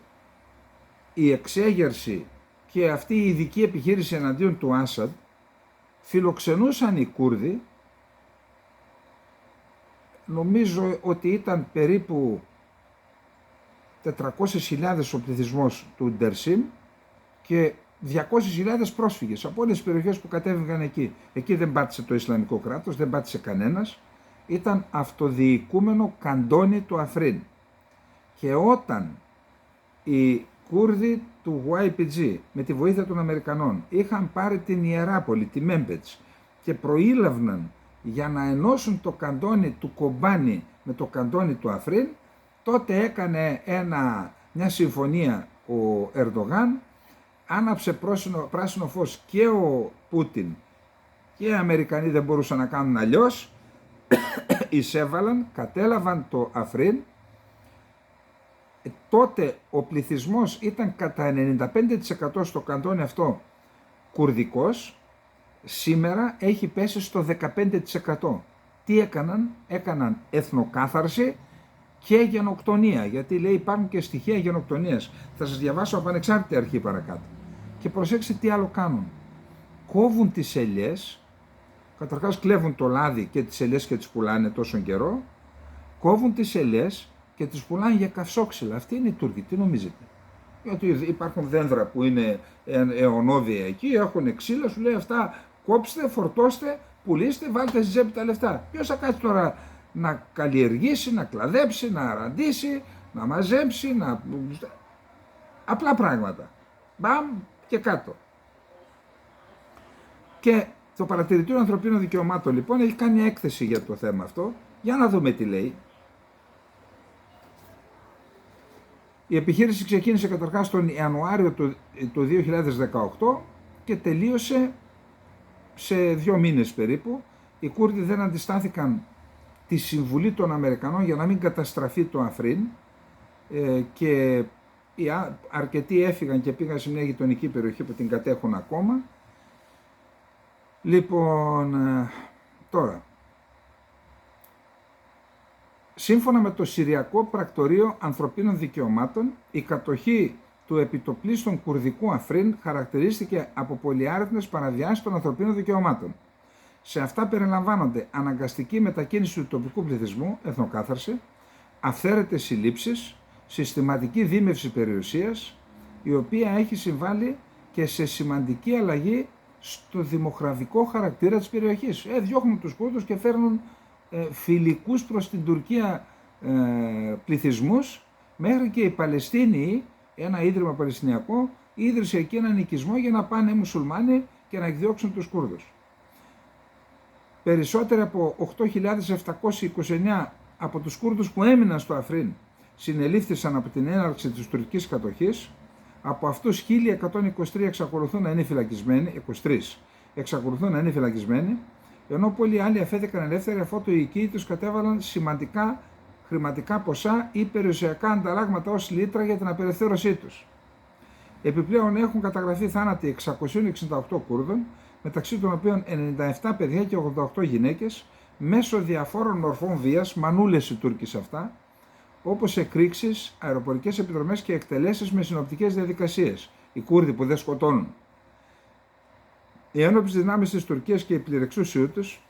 η εξέγερση και αυτή η ειδική επιχείρηση εναντίον του Άσαντ, φιλοξενούσαν οι Κούρδοι, νομίζω ότι ήταν περίπου 400.000 ο πληθυσμός του Ντερσίμ και 200.000 πρόσφυγες από όλες τις περιοχές που κατέβηκαν εκεί. Εκεί δεν πάτησε το Ισλαμικό κράτος, δεν πάτησε κανένας. Ήταν αυτοδιοικούμενο καντόνι του Αφρίν. Και όταν οι Κούρδοι του YPG με τη βοήθεια των Αμερικανών είχαν πάρει την Ιεράπολη, τη Μέμπετς, και προήλαβναν για να ενώσουν το καντόνι του Κομπάνι με το καντόνι του Αφρίν, τότε έκανε μια συμφωνία ο Ερντογάν, άναψε πράσινο φως και ο Πούτιν και οι Αμερικανοί δεν μπορούσαν να κάνουν αλλιώς, εισέβαλαν, κατέλαβαν το Αφρίν. Τότε ο πληθυσμός ήταν κατά 95% στο καντόνι αυτό κουρδικός, σήμερα έχει πέσει στο 15%. Τι έκαναν εθνοκάθαρση και γενοκτονία, γιατί λέει υπάρχουν και στοιχεία γενοκτονίας. Θα σας διαβάσω από ανεξάρτητη αρχή παρακάτω. Και προσέξτε τι άλλο κάνουν. Κόβουν τις ελιές, καταρχάς κλέβουν το λάδι και τις ελιές και τις πουλάνε τόσο καιρό, κόβουν τις ελιές και τις πουλάνε για καυσόξυλα. Αυτοί είναι οι Τούρκοι, τι νομίζετε? Γιατί υπάρχουν δέντρα που είναι αιωνόβια εκεί, έχουν ξύλα, σου λέει αυτά κόψτε, φορτώστε, πουλήστε, βάλτε στη τσέπη τα λεφτά. Ποιος θα κάτσει τώρα να καλλιεργήσει, να κλαδέψει, να ραντίσει, να μαζέψει, απλά πράγματα. Μπαμ και κάτω. Και το Παρατηρητήριο Ανθρωπίνων Δικαιωμάτων λοιπόν έχει κάνει έκθεση για το θέμα αυτό. Για να δούμε τι λέει. Η επιχείρηση ξεκίνησε καταρχάς τον Ιανουάριο του 2018 και τελείωσε σε 2 μήνες περίπου. Οι Κούρδοι δεν αντιστάθηκαν τη συμβουλή των Αμερικανών για να μην καταστραφεί το Αφρίν και αρκετοί έφυγαν και πήγαν σε μια γειτονική περιοχή που την κατέχουν ακόμα. Λοιπόν, τώρα, σύμφωνα με το Συριακό Πρακτορείο Ανθρωπίνων Δικαιωμάτων, η κατοχή του επιτοπλίστων κουρδικού Αφρίν χαρακτηρίστηκε από πολυάριθμες παραβιάσεις των ανθρωπίνων δικαιωμάτων. Σε αυτά περιλαμβάνονται αναγκαστική μετακίνηση του τοπικού πληθυσμού, εθνοκάθαρση, αυθαίρετες συλλήψεις, συστηματική δίμευση περιουσίας, η οποία έχει συμβάλει και σε σημαντική αλλαγή στο δημογραφικό χαρακτήρα της περιοχής. Διώχνουν τους Κούρδους και φέρνουν φιλικούς προς την Τουρκία πληθυσμούς, μέχρι και οι Παλαιστίνοι, ένα ίδρυμα παλαιστινιακό, ίδρυσε εκεί έναν οικισμό για να πάνε μουσουλμάνοι και να εκδιώξουν τους Κούρδους. Περισσότεροι από 8.729 από τους Κούρδους που έμειναν στο Αφρίν συνελήφθησαν από την έναρξη της τουρκικής κατοχής. Από αυτούς 1.123 εξακολουθούν να είναι φυλακισμένοι, 23 εξακολουθούν να είναι φυλακισμένοι, ενώ πολλοί άλλοι αφέθηκαν ελεύθεροι αφότου οι οικοί τους κατέβαλαν σημαντικά χρηματικά ποσά ή περιουσιακά ανταλλάγματα ως λίτρα για την απελευθέρωσή τους. Επιπλέον έχουν καταγραφεί θάνατοι 668 Κούρδων, μεταξύ των οποίων 97 παιδιά και 88 γυναίκες, μέσω διαφόρων μορφών βίας, μανούλες οι Τούρκοι σε αυτά, όπως εκρήξεις, αεροπορικές επιδρομές και εκτελέσεις με συνοπτικές διαδικασίες, οι Κούρδοι που δεν σκοτώνουν. Οι ένοπλες δυνάμεις της Τουρκίας και οι πληρεξούσιοι τους,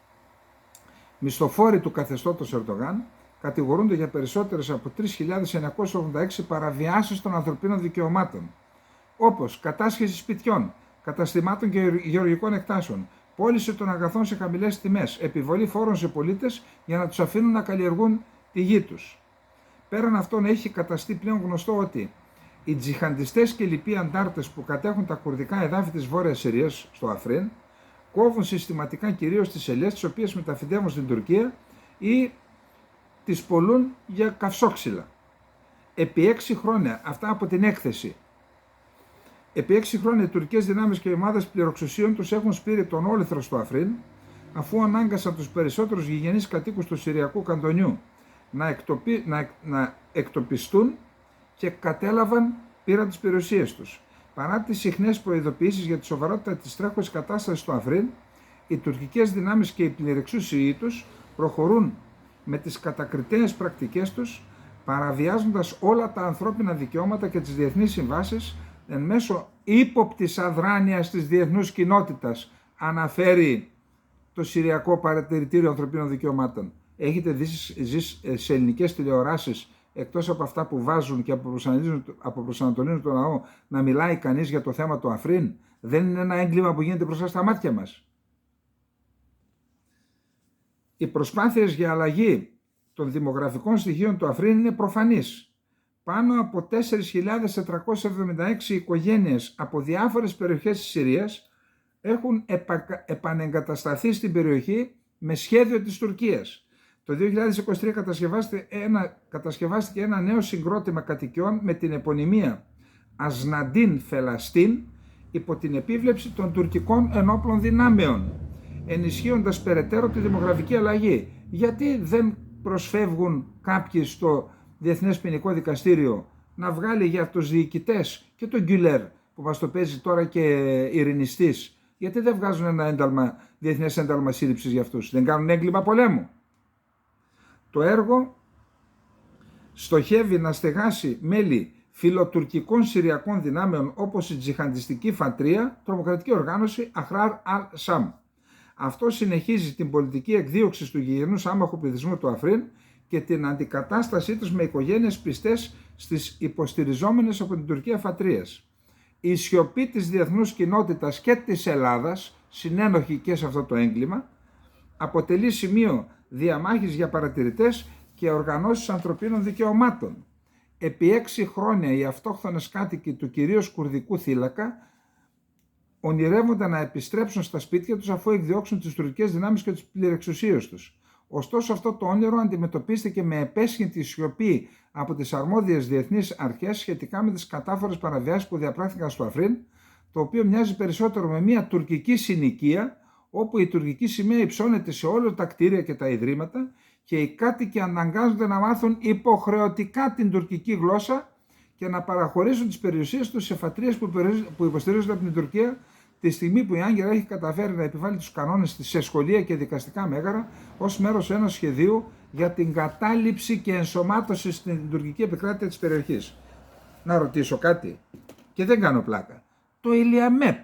μισθοφόροι του καθεστώτος Ερντογάν, κατηγορούνται για περισσότερες από 3.986 παραβιάσεις των ανθρωπίνων δικαιωμάτων, όπως κατάσχεση σπιτιών, καταστημάτων και γεωργικών εκτάσεων, πώληση των αγαθών σε χαμηλές τιμές, επιβολή φόρων σε πολίτες για να τους αφήνουν να καλλιεργούν τη γη τους. Πέραν αυτών έχει καταστεί πλέον γνωστό ότι οι τζιχαντιστές και λοιποί αντάρτες που κατέχουν τα κουρδικά εδάφη της Βόρειας Συρίας στο Αφρίν κόβουν συστηματικά κυρίως τις ελιές, τις οποίες μεταφυντεύουν στην Τουρκία ή τις πωλούν για καυσόξυλα. Επί 6 χρόνια, αυτά από την έκθεση, επί 6 χρόνια οι τουρκικές δυνάμεις και οι ομάδες πληροξουσίων τους έχουν σπείρει τον όλυθρο στο Αφρίν, αφού ανάγκασαν τους περισσότερους γηγενείς κατοίκους του Συριακού Καντονιού να εκτοπιστούν και πήραν τις περιουσίες τους. Παρά τις συχνές προειδοποιήσεις για τη σοβαρότητα της τρέχουσας κατάστασης στο Αφρίν, οι τουρκικές δυνάμεις και οι πληρεξούσιοι τους προχωρούν με τις κατακριτέες πρακτικές τους, παραβιάζοντας όλα τα ανθρώπινα δικαιώματα και τις διεθνείς συμβάσεις εν μέσω ύποπτης αδράνειας της διεθνούς κοινότητας, αναφέρει το Συριακό Παρατηρητήριο Ανθρωπίνων Δικαιωμάτων. Έχετε δει σε ελληνικές τηλεοράσεις, εκτός από αυτά που βάζουν και αποπροσανατολίζουν το λαό, να μιλάει κανείς για το θέμα του Αφρίν? Δεν είναι ένα έγκλημα που γίνεται μπροστά στα μάτια μας? Οι προσπάθειες για αλλαγή των δημογραφικών στοιχείων του Αφρίν είναι προφανείς. Πάνω από 4.476 οικογένειες από διάφορες περιοχές της Συρίας έχουν επανεγκατασταθεί στην περιοχή με σχέδιο της Τουρκίας. Το 2023 κατασκευάστηκε ένα νέο συγκρότημα κατοικιών με την επωνυμία Ασναντίν Φελαστίν υπό την επίβλεψη των τουρκικών ενόπλων δυνάμεων, ενισχύοντας περαιτέρω τη δημογραφική αλλαγή. Γιατί δεν προσφεύγουν κάποιοι στο Διεθνές Ποινικό Δικαστήριο να βγάλει για τους διοικητές και τον Γκουλέρ που μας το παίζει τώρα και ειρηνιστής? Γιατί δεν βγάζουν ένα διεθνές ένταλμα σύλληψης για αυτούς? Δεν κάνουν έγκλημα πολέμου? Το έργο στοχεύει να στεγάσει μέλη φιλοτουρκικών συριακών δυνάμεων όπως η τζιχαντιστική φατρία, τρομοκρατική οργάνωση Αχράρ Αλ-Σαμ. Αυτό συνεχίζει την πολιτική εκδίωξη του γηγενούς άμαχου πληθυσμού του Αφρίν και την αντικατάστασή τους με οικογένειες πιστές στις υποστηριζόμενες από την Τουρκία φατρίες. Η σιωπή της διεθνούς κοινότητας και της Ελλάδας, συνένοχη και σε αυτό το έγκλημα, αποτελεί σημείο διαμάχης για παρατηρητές και οργανώσεις ανθρωπίνων δικαιωμάτων. Επί 6 χρόνια οι αυτόχθονες κάτοικοι του κυρίως κουρδικού θύλακα ονειρεύονται να επιστρέψουν στα σπίτια τους αφού εκδιώξουν τις τουρκικές δυνάμεις και τις πληρεξουσίες τους. Ωστόσο αυτό το όνειρο αντιμετωπίστηκε με επέσχυντη σιωπή από τις αρμόδιες διεθνείς αρχές σχετικά με τις κατάφορες παραβιάσεις που διαπράχθηκαν στο Αφρίν, το οποίο μοιάζει περισσότερο με μια τουρκική συνοικία, όπου η τουρκική σημαία υψώνεται σε όλα τα κτίρια και τα ιδρύματα και οι κάτοικοι αναγκάζονται να μάθουν υποχρεωτικά την τουρκική γλώσσα και να παραχωρήσουν τις περιουσίες τους σε φατρίες που υποστηρίζονται από την Τουρκία, τη στιγμή που η Άγκυρα έχει καταφέρει να επιβάλλει τους κανόνες της σε σχολεία και δικαστικά μέγαρα ως μέρος ενός σχεδίου για την κατάληψη και ενσωμάτωση στην τουρκική επικράτεια της περιοχής. Να ρωτήσω κάτι και δεν κάνω πλάκα. Το Ηλιαμέπ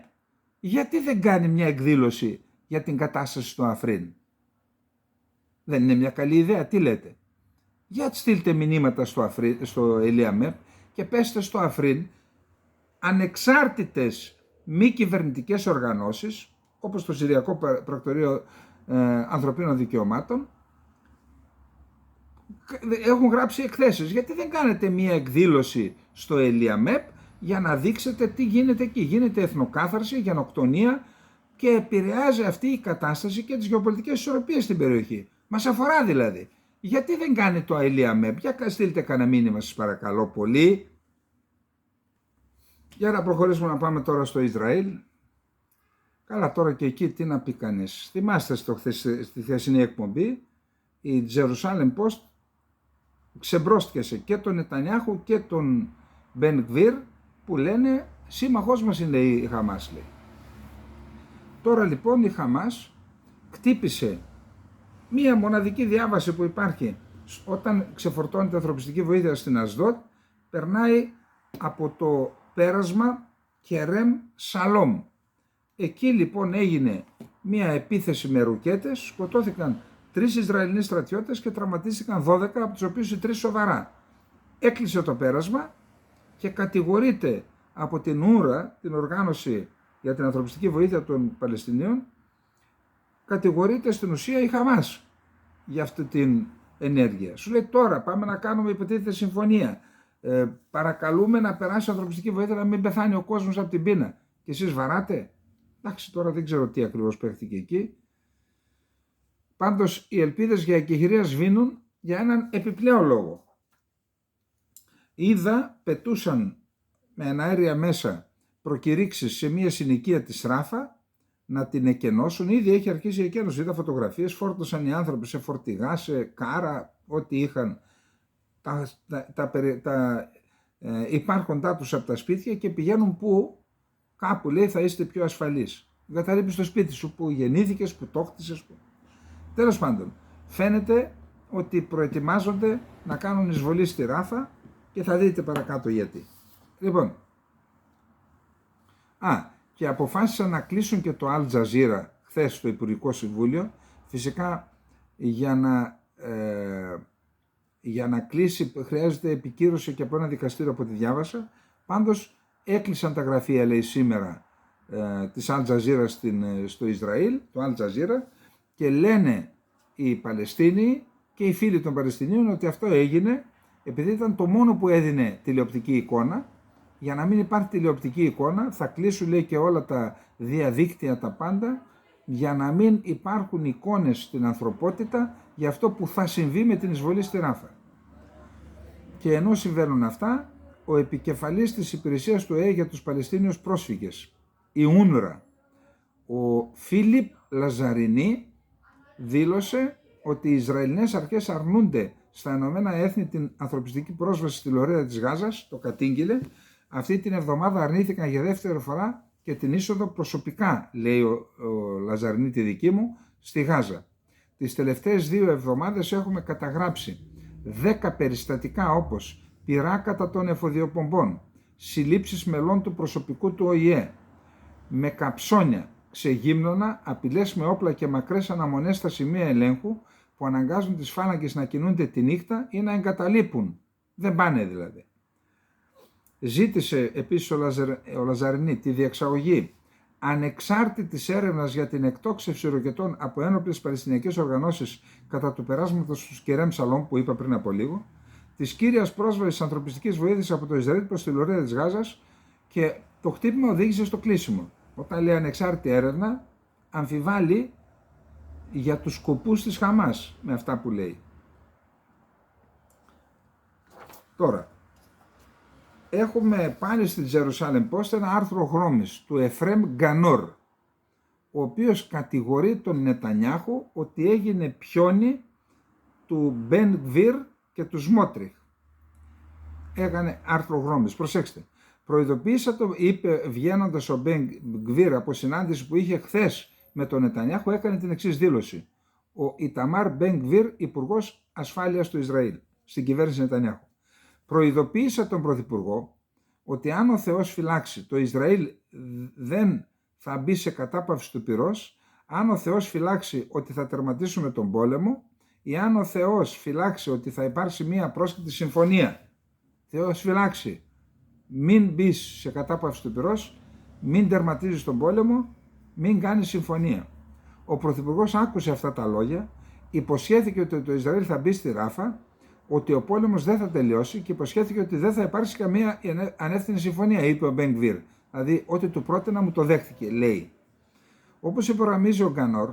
γιατί δεν κάνει μια εκδήλωση για την κατάσταση στο Αφρίν? Δεν είναι μια καλή ιδέα? Τι λέτε? Για στείλτε μηνύματα στο Ηλιαμέπ και πέστε στο Αφρίν, ανεξάρτητες μη κυβερνητικές οργανώσεις, όπως το Συριακό Πρακτορείο Ανθρωπίνων Δικαιωμάτων, έχουν γράψει εκθέσεις. Γιατί δεν κάνετε μία εκδήλωση στο ΕΛΙΑΜΕΠ για να δείξετε τι γίνεται εκεί? Γίνεται εθνοκάθαρση, γενοκτονία και επηρεάζει αυτή η κατάσταση και τις γεωπολιτικές ισορροπίες στην περιοχή. Μας αφορά δηλαδή. Γιατί δεν κάνει το ΕΛΙΑΜΕΠ? Για στείλτε κανένα μήνυμα σας παρακαλώ πολύ. Για να προχωρήσουμε, να πάμε τώρα στο Ισραήλ. Καλά, τώρα και εκεί τι να πει κανείς. Θυμάστε στη χθεσινή εκπομπή η Jerusalem Post ξεμπρόστιασε και τον Νετανιάχου και τον Μπεν Γκβίρ που λένε σύμμαχός μας είναι η Χαμάς, λέει. Τώρα λοιπόν η Χαμάς κτύπησε μία μοναδική διάβαση που υπάρχει όταν ξεφορτώνεται ανθρωπιστική βοήθεια στην Ασδότ, περνάει από το πέρασμα Κερέμ Σαλόμ. Εκεί λοιπόν έγινε μία επίθεση με ρουκέτες, σκοτώθηκαν 3 Ισραηλινοί στρατιώτες και τραυματίστηκαν 12, από τους οποίους οι 3 σοβαρά. Έκλεισε το πέρασμα και κατηγορείται από την Ούρα, την οργάνωση για την ανθρωπιστική βοήθεια των Παλαιστινίων, κατηγορείται στην ουσία η Χαμάς για αυτή την ενέργεια. Σου λέει τώρα πάμε να κάνουμε υποτίθεται συμφωνία. Παρακαλούμε να περάσει ανθρωπιστική βοήθεια, να μην πεθάνει ο κόσμος από την πείνα. Και εσείς βαράτε. Εντάξει, τώρα δεν ξέρω τι ακριβώς παίχτηκε εκεί. Πάντως οι ελπίδες για εκεχηρία σβήνουν για έναν επιπλέον λόγο. Είδα πετούσαν με εναέρια μέσα προκηρύξεις σε μια συνοικία της Ράφα να την εκενώσουν. Ήδη έχει αρχίσει η εκένωση. Είδα φωτογραφίες, φόρτωσαν οι άνθρωποι σε φορτηγά, σε κάρα, ό,τι είχαν τα υπάρχοντά τους από τα σπίτια και πηγαίνουν που κάπου λέει θα είστε πιο ασφαλείς. Εγκαταλείπεις στο σπίτι σου που γεννήθηκες, που το χτίσες. Τέλος πάντων, φαίνεται ότι προετοιμάζονται να κάνουν εισβολή στη Ράφα και θα δείτε παρακάτω γιατί. Λοιπόν, και αποφάσισαν να κλείσουν και το Al Jazeera χθες στο Υπουργικό Συμβούλιο, φυσικά για να κλείσει χρειάζεται επικύρωση και από ένα δικαστήριο από ό,τι διάβασα. Πάντως έκλεισαν τα γραφεία, λέει, σήμερα της Al Jazeera στο Ισραήλ, το Al Jazeera, και λένε οι Παλαιστίνοι και οι φίλοι των Παλαιστινίων ότι αυτό έγινε επειδή ήταν το μόνο που έδινε τηλεοπτική εικόνα. Για να μην υπάρχει τηλεοπτική εικόνα θα κλείσουν, λέει, και όλα τα διαδίκτυα, τα πάντα, για να μην υπάρχουν εικόνες στην ανθρωπότητα για αυτό που θα συμβεί με την εισβολή στη Ράφα. Και ενώ συμβαίνουν αυτά, ο επικεφαλής της υπηρεσίας του ΟΕΕ για τους Παλαιστίνιους πρόσφυγες, η UNRWA, ο Φίλιπ Λαζαρινί, δήλωσε ότι οι Ισραηλινές αρχές αρνούνται στα Ηνωμένα Έθνη την ανθρωπιστική πρόσβαση στη λωρίδα της Γάζας, το κατήγγειλε. Αυτή την εβδομάδα αρνήθηκαν για δεύτερη φορά και την είσοδο προσωπικά, λέει ο Λαζαρινί, τη δική μου, στη Γάζα. Τις τελευταίες 2 εβδομάδες έχουμε καταγράψει 10 περιστατικά όπως πυρά κατά των εφοδιοπομπών, συλλήψεις μελών του προσωπικού του ΟΗΕ, με καψόνια, ξεγύμνονα, απειλές με όπλα και μακρές αναμονές στα σημεία ελέγχου που αναγκάζουν τις φάλαγγες να κινούνται τη νύχτα ή να εγκαταλείπουν. Δεν πάνε δηλαδή. Ζήτησε επίσης ο Λαζαρινί τη διεξαγωγή ανεξάρτητης έρευνας για την εκτόξευση ροκετών από ένοπλες παλαιστινιακές οργανώσεις κατά του περάσματος του Κερέμ Σαλόμ που είπα πριν από λίγο, της κύριας πρόσβασης ανθρωπιστικής βοήθειας από το Ισραήλ προς τη λωρίδα της Γάζας, και το χτύπημα οδήγησε στο κλείσιμο. Όταν λέει ανεξάρτητη έρευνα, αμφιβάλλει για τους σκοπούς της Χαμάς με αυτά που λέει. Τώρα, έχουμε πάλι στη Jerusalem Post ένα άρθρο Χρώμης του Εφρέμ Γκανόρ, ο οποίος κατηγορεί τον Νετανιάχου ότι έγινε πιόνι του Μπεν Γκβίρ και του Σμότριχ. Έκανε άρθρο Χρώμης, προσέξτε. Προειδοποίησα το, είπε βγαίνοντας ο Μπεν Γκβίρ από συνάντηση που είχε χθες με τον Νετανιάχου, έκανε την εξής δήλωση. Ο Ιταμάρ Μπεν Γκβίρ, Υπουργός Ασφάλειας του Ισραήλ, στην κυβέρνηση Νετανιάχου. Προειδοποίησα τον Πρωθυπουργό ότι αν ο Θεός φυλάξει, το Ισραήλ δεν θα μπει σε κατάπαυση του πυρός, αν ο Θεός φυλάξει ότι θα τερματίσουμε τον πόλεμο, ή αν ο Θεός φυλάξει ότι θα υπάρξει μία πρόσκλητη συμφωνία, Θεός φυλάξει, μην μπει σε κατάπαυση του πυρός, μην τερματίζεις τον πόλεμο, μην κάνεις συμφωνία. Ο Πρωθυπουργός άκουσε αυτά τα λόγια, υποσχέθηκε ότι το Ισραήλ θα μπει στη Ράφα, ότι ο πόλεμος δεν θα τελειώσει και υποσχέθηκε ότι δεν θα υπάρξει καμία ανεύθυνη συμφωνία, είπε ο Μπεν Γκβίρ. Δηλαδή, ό,τι του πρότεινα μου το δέχτηκε, λέει. Όπως υπογραμμίζει ο Γκανόρ,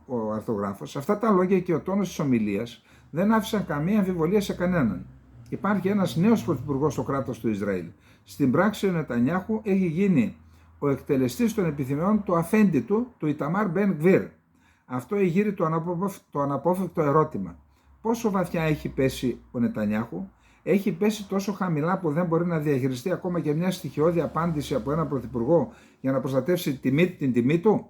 ο αρθογράφος, αυτά τα λόγια και ο τόνος της ομιλίας δεν άφησαν καμία αμφιβολία σε κανέναν. Υπάρχει ένας νέος πρωθυπουργός στο κράτος του Ισραήλ. Στην πράξη ο Νετανιάχου έχει γίνει ο εκτελεστής των επιθυμιών του αφέντη του Ιταμάρ Μπεν Γκβίρ. Αυτό εγείρει το αναπόφευκτο ερώτημα. Πόσο βαθιά έχει πέσει ο Νετανιάχου? Έχει πέσει τόσο χαμηλά που δεν μπορεί να διαχειριστεί ακόμα και μια στοιχειώδη απάντηση από έναν πρωθυπουργό για να προστατεύσει την τιμή του?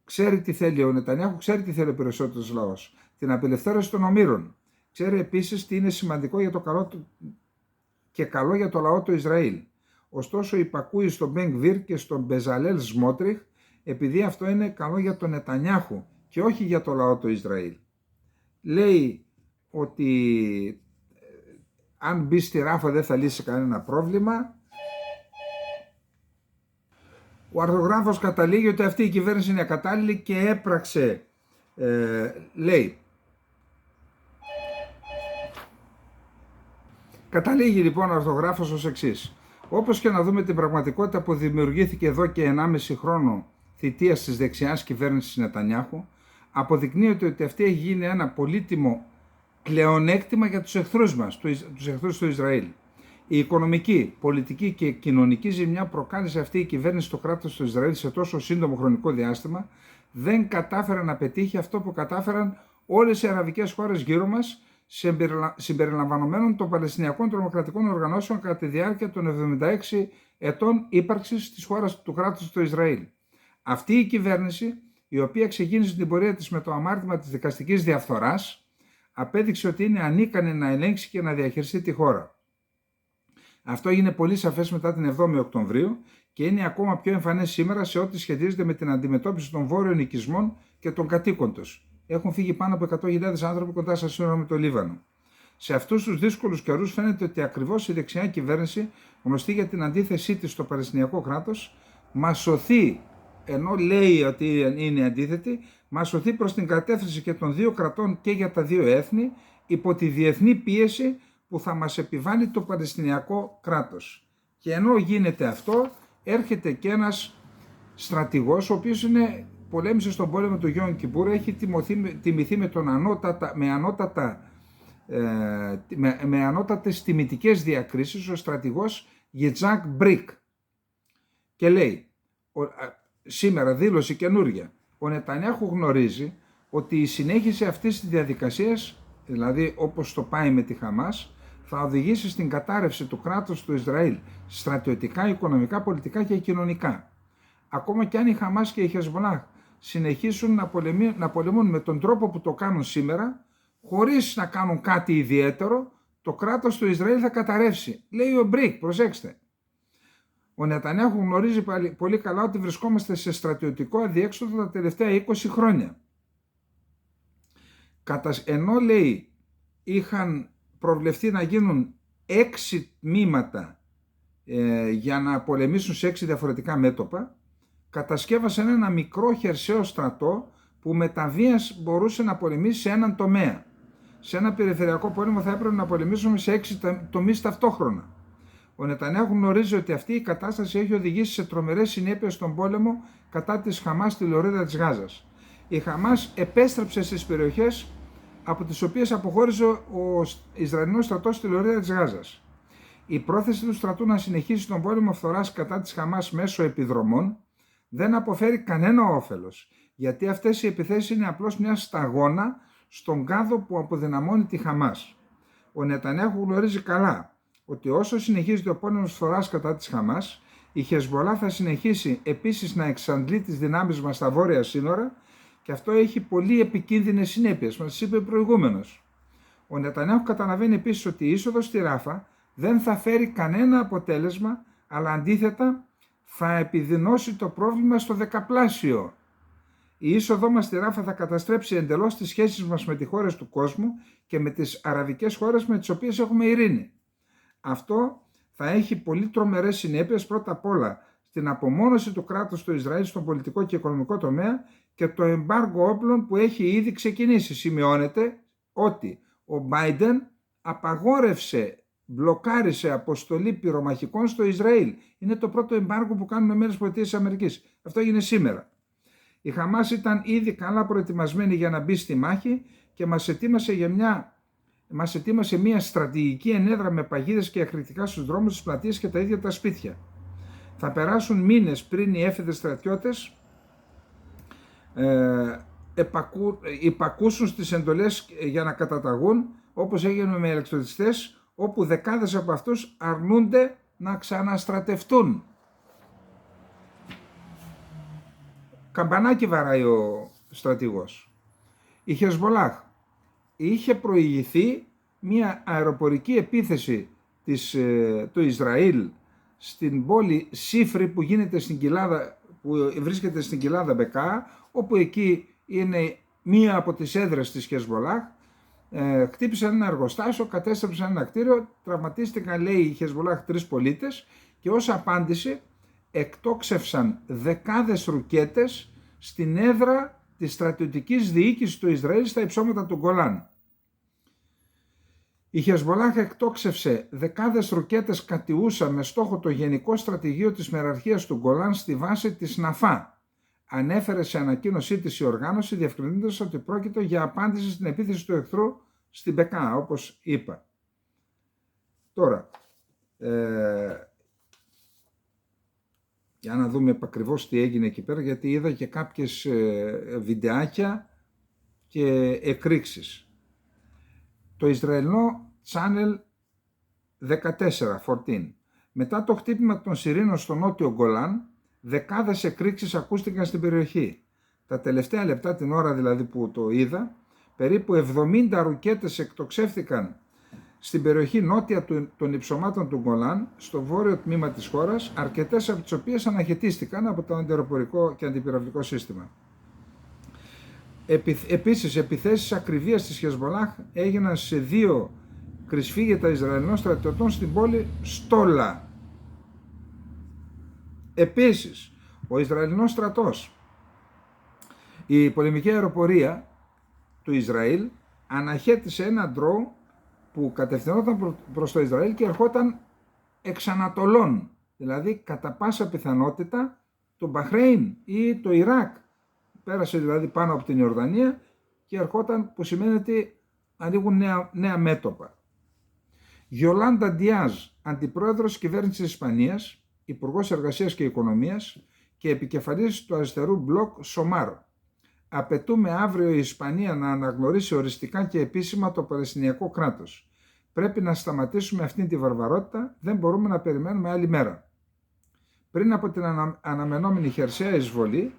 Ξέρει τι θέλει ο Νετανιάχου, ξέρει τι θέλει ο περισσότερος λαός. Την απελευθέρωση των ομήρων. Ξέρει επίσης τι είναι σημαντικό για το καλό του και καλό για το λαό του Ισραήλ. Ωστόσο υπακούει στον Μπεν Γκβίρ και στον Μπεζαλέλ Σμότριχ επειδή αυτό είναι καλό για τον Νετανιάχου και όχι για το λαό του Ισραήλ. Λέει ότι αν μπει στη Ράφα δεν θα λύσει κανένα πρόβλημα. Ο αρθογράφος καταλήγει ότι αυτή η κυβέρνηση είναι ακατάλληλη και έπραξε, λέει. Καταλήγει λοιπόν ο αρθογράφος ως εξής. Όπως και να δούμε την πραγματικότητα που δημιουργήθηκε εδώ και 1,5 χρόνο θητείας της δεξιάς κυβέρνησης Νετανιάχου, αποδεικνύεται ότι αυτή έχει γίνει ένα πολύτιμο πλεονέκτημα για τους εχθρούς μας, τους εχθρούς του Ισραήλ. Η οικονομική, πολιτική και κοινωνική ζημιά προκάλεσε αυτή η κυβέρνηση στο κράτος του Ισραήλ σε τόσο σύντομο χρονικό διάστημα, δεν κατάφερε να πετύχει αυτό που κατάφεραν όλες οι αραβικές χώρες γύρω μας, συμπεριλαμβανομένων των Παλαιστινιακών τρομοκρατικών οργανώσεων κατά τη διάρκεια των 76 ετών ύπαρξης της χώρας του κράτους του Ισραήλ. Αυτή η κυβέρνηση, η οποία ξεκίνησε την πορεία της με το αμάρτημα της δικαστικής διαφθοράς, απέδειξε ότι είναι ανίκανη να ελέγξει και να διαχειριστεί τη χώρα. Αυτό έγινε πολύ σαφές μετά την 7η Οκτωβρίου και είναι ακόμα πιο εμφανές σήμερα σε ό,τι σχετίζεται με την αντιμετώπιση των βόρειων οικισμών και των κατοίκων τους. Έχουν φύγει πάνω από 100.000 άνθρωποι κοντά στα σύνορα με το Λίβανο. Σε αυτούς τους δύσκολους καιρούς φαίνεται ότι ακριβώς η δεξιά κυβέρνηση, γνωστή για την αντίθεσή της στο Παλαιστινιακό κράτος, μας σωθεί, ενώ λέει ότι είναι αντίθετη, μας σωθεί προς την κατεύθυνση και των δύο κρατών και για τα δύο έθνη, υπό τη διεθνή πίεση που θα μας επιβάλλει το Παλαιστινιακό κράτος. Και ενώ γίνεται αυτό, έρχεται και ένας στρατηγός, ο οποίος πολέμησε στον πόλεμο του Γιόμ Κιπούρ, έχει τιμηθεί με ανώτατες τιμητικές διακρίσεις, ο στρατηγός Γιτζάκ Μπρικ. Και λέει, σήμερα δήλωση καινούρια, ο Νετανιάχου γνωρίζει ότι η συνέχιση αυτής της διαδικασίας, δηλαδή όπως το πάει με τη Χαμάς, θα οδηγήσει στην κατάρρευση του κράτους του Ισραήλ στρατιωτικά, οικονομικά, πολιτικά και κοινωνικά. Ακόμα και αν η Χαμάς και η Χεσμολάχ συνεχίσουν να πολεμούν με τον τρόπο που το κάνουν σήμερα, χωρίς να κάνουν κάτι ιδιαίτερο, το κράτος του Ισραήλ θα καταρρεύσει. Λέει ο Μπρικ, προσέξτε. Ο Νετανιάχου γνωρίζει πολύ καλά ότι βρισκόμαστε σε στρατιωτικό αδιέξοδο τα τελευταία 20 χρόνια. Ενώ λέει είχαν προβλεφθεί να γίνουν 6 τμήματα για να πολεμήσουν σε 6 διαφορετικά μέτωπα, κατασκεύασαν ένα μικρό χερσαίο στρατό που με τα βίας μπορούσε να πολεμήσει σε έναν τομέα. Σε ένα περιφερειακό πόλεμο θα έπρεπε να πολεμήσουμε σε 6 τομείς ταυτόχρονα. Ο Νετανιάχου γνωρίζει ότι αυτή η κατάσταση έχει οδηγήσει σε τρομερές συνέπειες στον πόλεμο κατά της Χαμάς στη λωρίδα της Γάζας. Η Χαμάς επέστρεψε στις περιοχές από τις οποίες αποχώρησε ο Ισραηλινός στρατός στη λωρίδα της Γάζας. Η πρόθεση του στρατού να συνεχίσει τον πόλεμο φθοράς κατά της Χαμάς μέσω επιδρομών δεν αποφέρει κανένα όφελος, γιατί αυτές οι επιθέσεις είναι απλώς μια σταγόνα στον κάδο που αποδυναμώνει τη Χαμάς. Ο Νετανιάχου γνωρίζει καλά ότι όσο συνεχίζεται ο πόλεμος φθοράς κατά της Χαμάς, η Χεσμολάχ θα συνεχίσει επίσης να εξαντλεί τις δυνάμεις μας στα βόρεια σύνορα και αυτό έχει πολύ επικίνδυνες συνέπειες, μας είπε προηγούμενος. Ο Νετανιάχου καταλαβαίνει επίσης ότι η είσοδος στη Ράφα δεν θα φέρει κανένα αποτέλεσμα, αλλά αντίθετα θα επιδεινώσει το πρόβλημα στο δεκαπλάσιο. Η είσοδό μας στη Ράφα θα καταστρέψει εντελώς τις σχέσεις μας με τις χώρες του κόσμου και με τις αραβικές χώρες με τις οποίες έχουμε ειρήνη. Αυτό θα έχει πολύ τρομερές συνέπειες, πρώτα απ' όλα στην απομόνωση του κράτους του Ισραήλ στον πολιτικό και οικονομικό τομέα και το εμπάργο όπλων που έχει ήδη ξεκινήσει. Σημειώνεται ότι ο Biden απαγόρευσε, μπλοκάρισε αποστολή πυρομαχικών στο Ισραήλ. Είναι το πρώτο εμπάργο που κάνουν οι ΗΠΑ. Αυτό έγινε σήμερα. Η Χαμάς ήταν ήδη καλά προετοιμασμένη για να μπει στη μάχη και μας ετοίμασε μια στρατηγική ενέδρα με παγίδες και ακριτικά στους δρόμους, τις πλατείες και τα ίδια τα σπίτια. Θα περάσουν μήνες πριν οι έφηδες στρατιώτες υπακούσουν στις εντολές για να καταταγούν, όπως έγινε με ελεξιωτιστές, όπου δεκάδες από αυτούς αρνούνται να ξαναστρατευτούν. Καμπανάκι βαράει ο στρατηγός. Η Χεσμολάχ είχε προηγηθεί μια αεροπορική επίθεση του Ισραήλ στην πόλη Σίφρη που βρίσκεται στην κοιλάδα Μπεκά, όπου εκεί είναι μία από τις έδρες της Χεσμολάχ. Χτύπησαν ένα εργοστάσιο, κατέστρεψαν ένα κτίριο, τραυματίστηκαν, λέει, η Χεσμολάχ 3 πολίτες και ως απάντηση εκτόξευσαν δεκάδες ρουκέτες στην έδρα της στρατιωτικής διοίκησης του Ισραήλ στα υψώματα του Γκολάν. Η Χεσμολάχ εκτόξευσε δεκάδες ρουκέτες κατιούσα με στόχο το γενικό στρατηγείο της μεραρχίας του Γκολάν στη βάση της Ναφά. Ανέφερε σε ανακοίνωσή της η οργάνωση, διευκρινίζοντας ότι πρόκειται για απάντηση στην επίθεση του εχθρού στην Μπεκά, όπως είπα. Τώρα, για να δούμε ακριβώς τι έγινε εκεί πέρα, γιατί είδα και κάποιες βιντεάκια και εκρήξεις. Το Ισραηλινό Channel 14. Μετά το χτύπημα των σιρήνων στο νότιο Γκολάν, δεκάδες εκρήξεις ακούστηκαν στην περιοχή. Τα τελευταία λεπτά, την ώρα δηλαδή που το είδα, περίπου 70 ρουκέτες εκτοξεύθηκαν στην περιοχή νότια των υψωμάτων του Γκολάν, στο βόρειο τμήμα της χώρας, αρκετές από τις οποίες αναχαιτίστηκαν από το αντιαεροπορικό και αντιπυραυλικό σύστημα. Επίσης, επιθέσεις ακριβίας της Χεσμολάχ έγιναν σε 2 κρυσφύγετα Ισραηλινών στρατιωτών στην πόλη Στόλα. Επίσης, ο Ισραηλινός στρατός, η πολεμική αεροπορία του Ισραήλ αναχέτησε ένα ντρόουν που κατευθυνόταν προς το Ισραήλ και ερχόταν εξ Ανατολών, δηλαδή κατά πάσα πιθανότητα το Μπαχρέιν ή το Ιράκ. Πέρασε δηλαδή πάνω από την Ιορδανία και ερχόταν, που σημαίνει ότι ανοίγουν νέα μέτωπα. Γιολάντα Ντιάζ, αντιπρόεδρος της κυβέρνησης της Ισπανίας, υπουργός Εργασίας και Οικονομίας και επικεφαλής του αριστερού μπλοκ Σομάρ. Απαιτούμε αύριο η Ισπανία να αναγνωρίσει οριστικά και επίσημα το Παλαιστινιακό κράτος. Πρέπει να σταματήσουμε αυτή τη βαρβαρότητα, δεν μπορούμε να περιμένουμε άλλη μέρα. Πριν από την αναμενόμενη χερσαία εισβολή,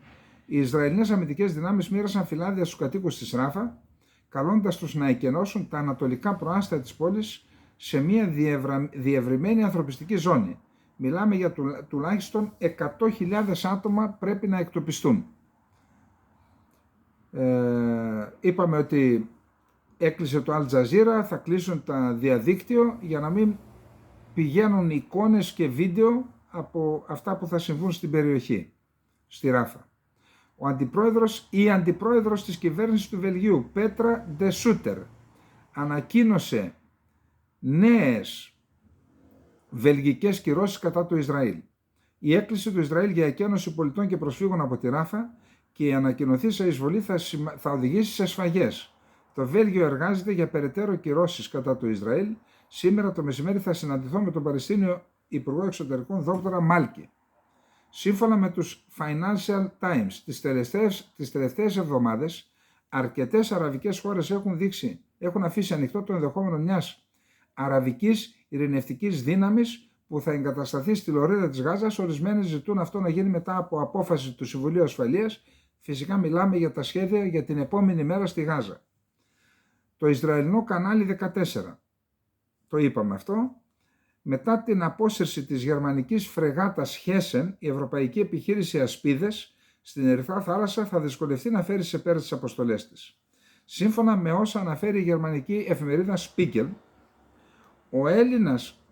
οι Ισραηλινές αμυντικές δυνάμεις μοίρασαν φυλάδια στους κατοίκους της Ράφα, καλώντας τους να εκενώσουν τα ανατολικά προάστια της πόλης σε μια διευρυμένη ανθρωπιστική ζώνη. Μιλάμε για τουλάχιστον 100.000 άτομα πρέπει να εκτοπιστούν. Είπαμε ότι έκλεισε το Al Jazeera, θα κλείσουν τα διαδίκτυο για να μην πηγαίνουν εικόνες και βίντεο από αυτά που θα συμβούν στην περιοχή, στη Ράφα. Η αντιπρόεδρος της κυβέρνησης του Βελγίου, Πέτρα Ντε Σούτερ, ανακοίνωσε νέες βελγικές κυρώσεις κατά του Ισραήλ. Η έκκληση του Ισραήλ για εκένωση πολιτών και προσφύγων από τη Ράφα και η ανακοινωθήσα εισβολή θα οδηγήσει σε σφαγές. Το Βέλγιο εργάζεται για περαιτέρω κυρώσεις κατά του Ισραήλ. Σήμερα το μεσημέρι θα συναντηθώ με τον Παλαιστίνιο Υπουργό Εξωτερικών Δόκτωρα Μάλκι. Σύμφωνα με τους Financial Times, τις τελευταίες εβδομάδες, αρκετές αραβικές χώρες έχουν αφήσει ανοιχτό το ενδεχόμενο μιας αραβικής ειρηνευτικής δύναμης που θα εγκατασταθεί στη λωρίδα της Γάζας. Ορισμένες ζητούν αυτό να γίνει μετά από απόφαση του Συμβουλίου Ασφαλείας. Φυσικά μιλάμε για τα σχέδια για την επόμενη μέρα στη Γάζα. Το Ισραηλινό κανάλι 14, το είπαμε αυτό, μετά την απόσυρση της γερμανικής φρεγάτας Χέσεν, η ευρωπαϊκή επιχείρηση Ασπίδες στην Ερυθρά Θάλασσα θα δυσκολευτεί να φέρει σε πέρα τις αποστολές της. Σύμφωνα με όσα αναφέρει η γερμανική εφημερίδα Spiegel,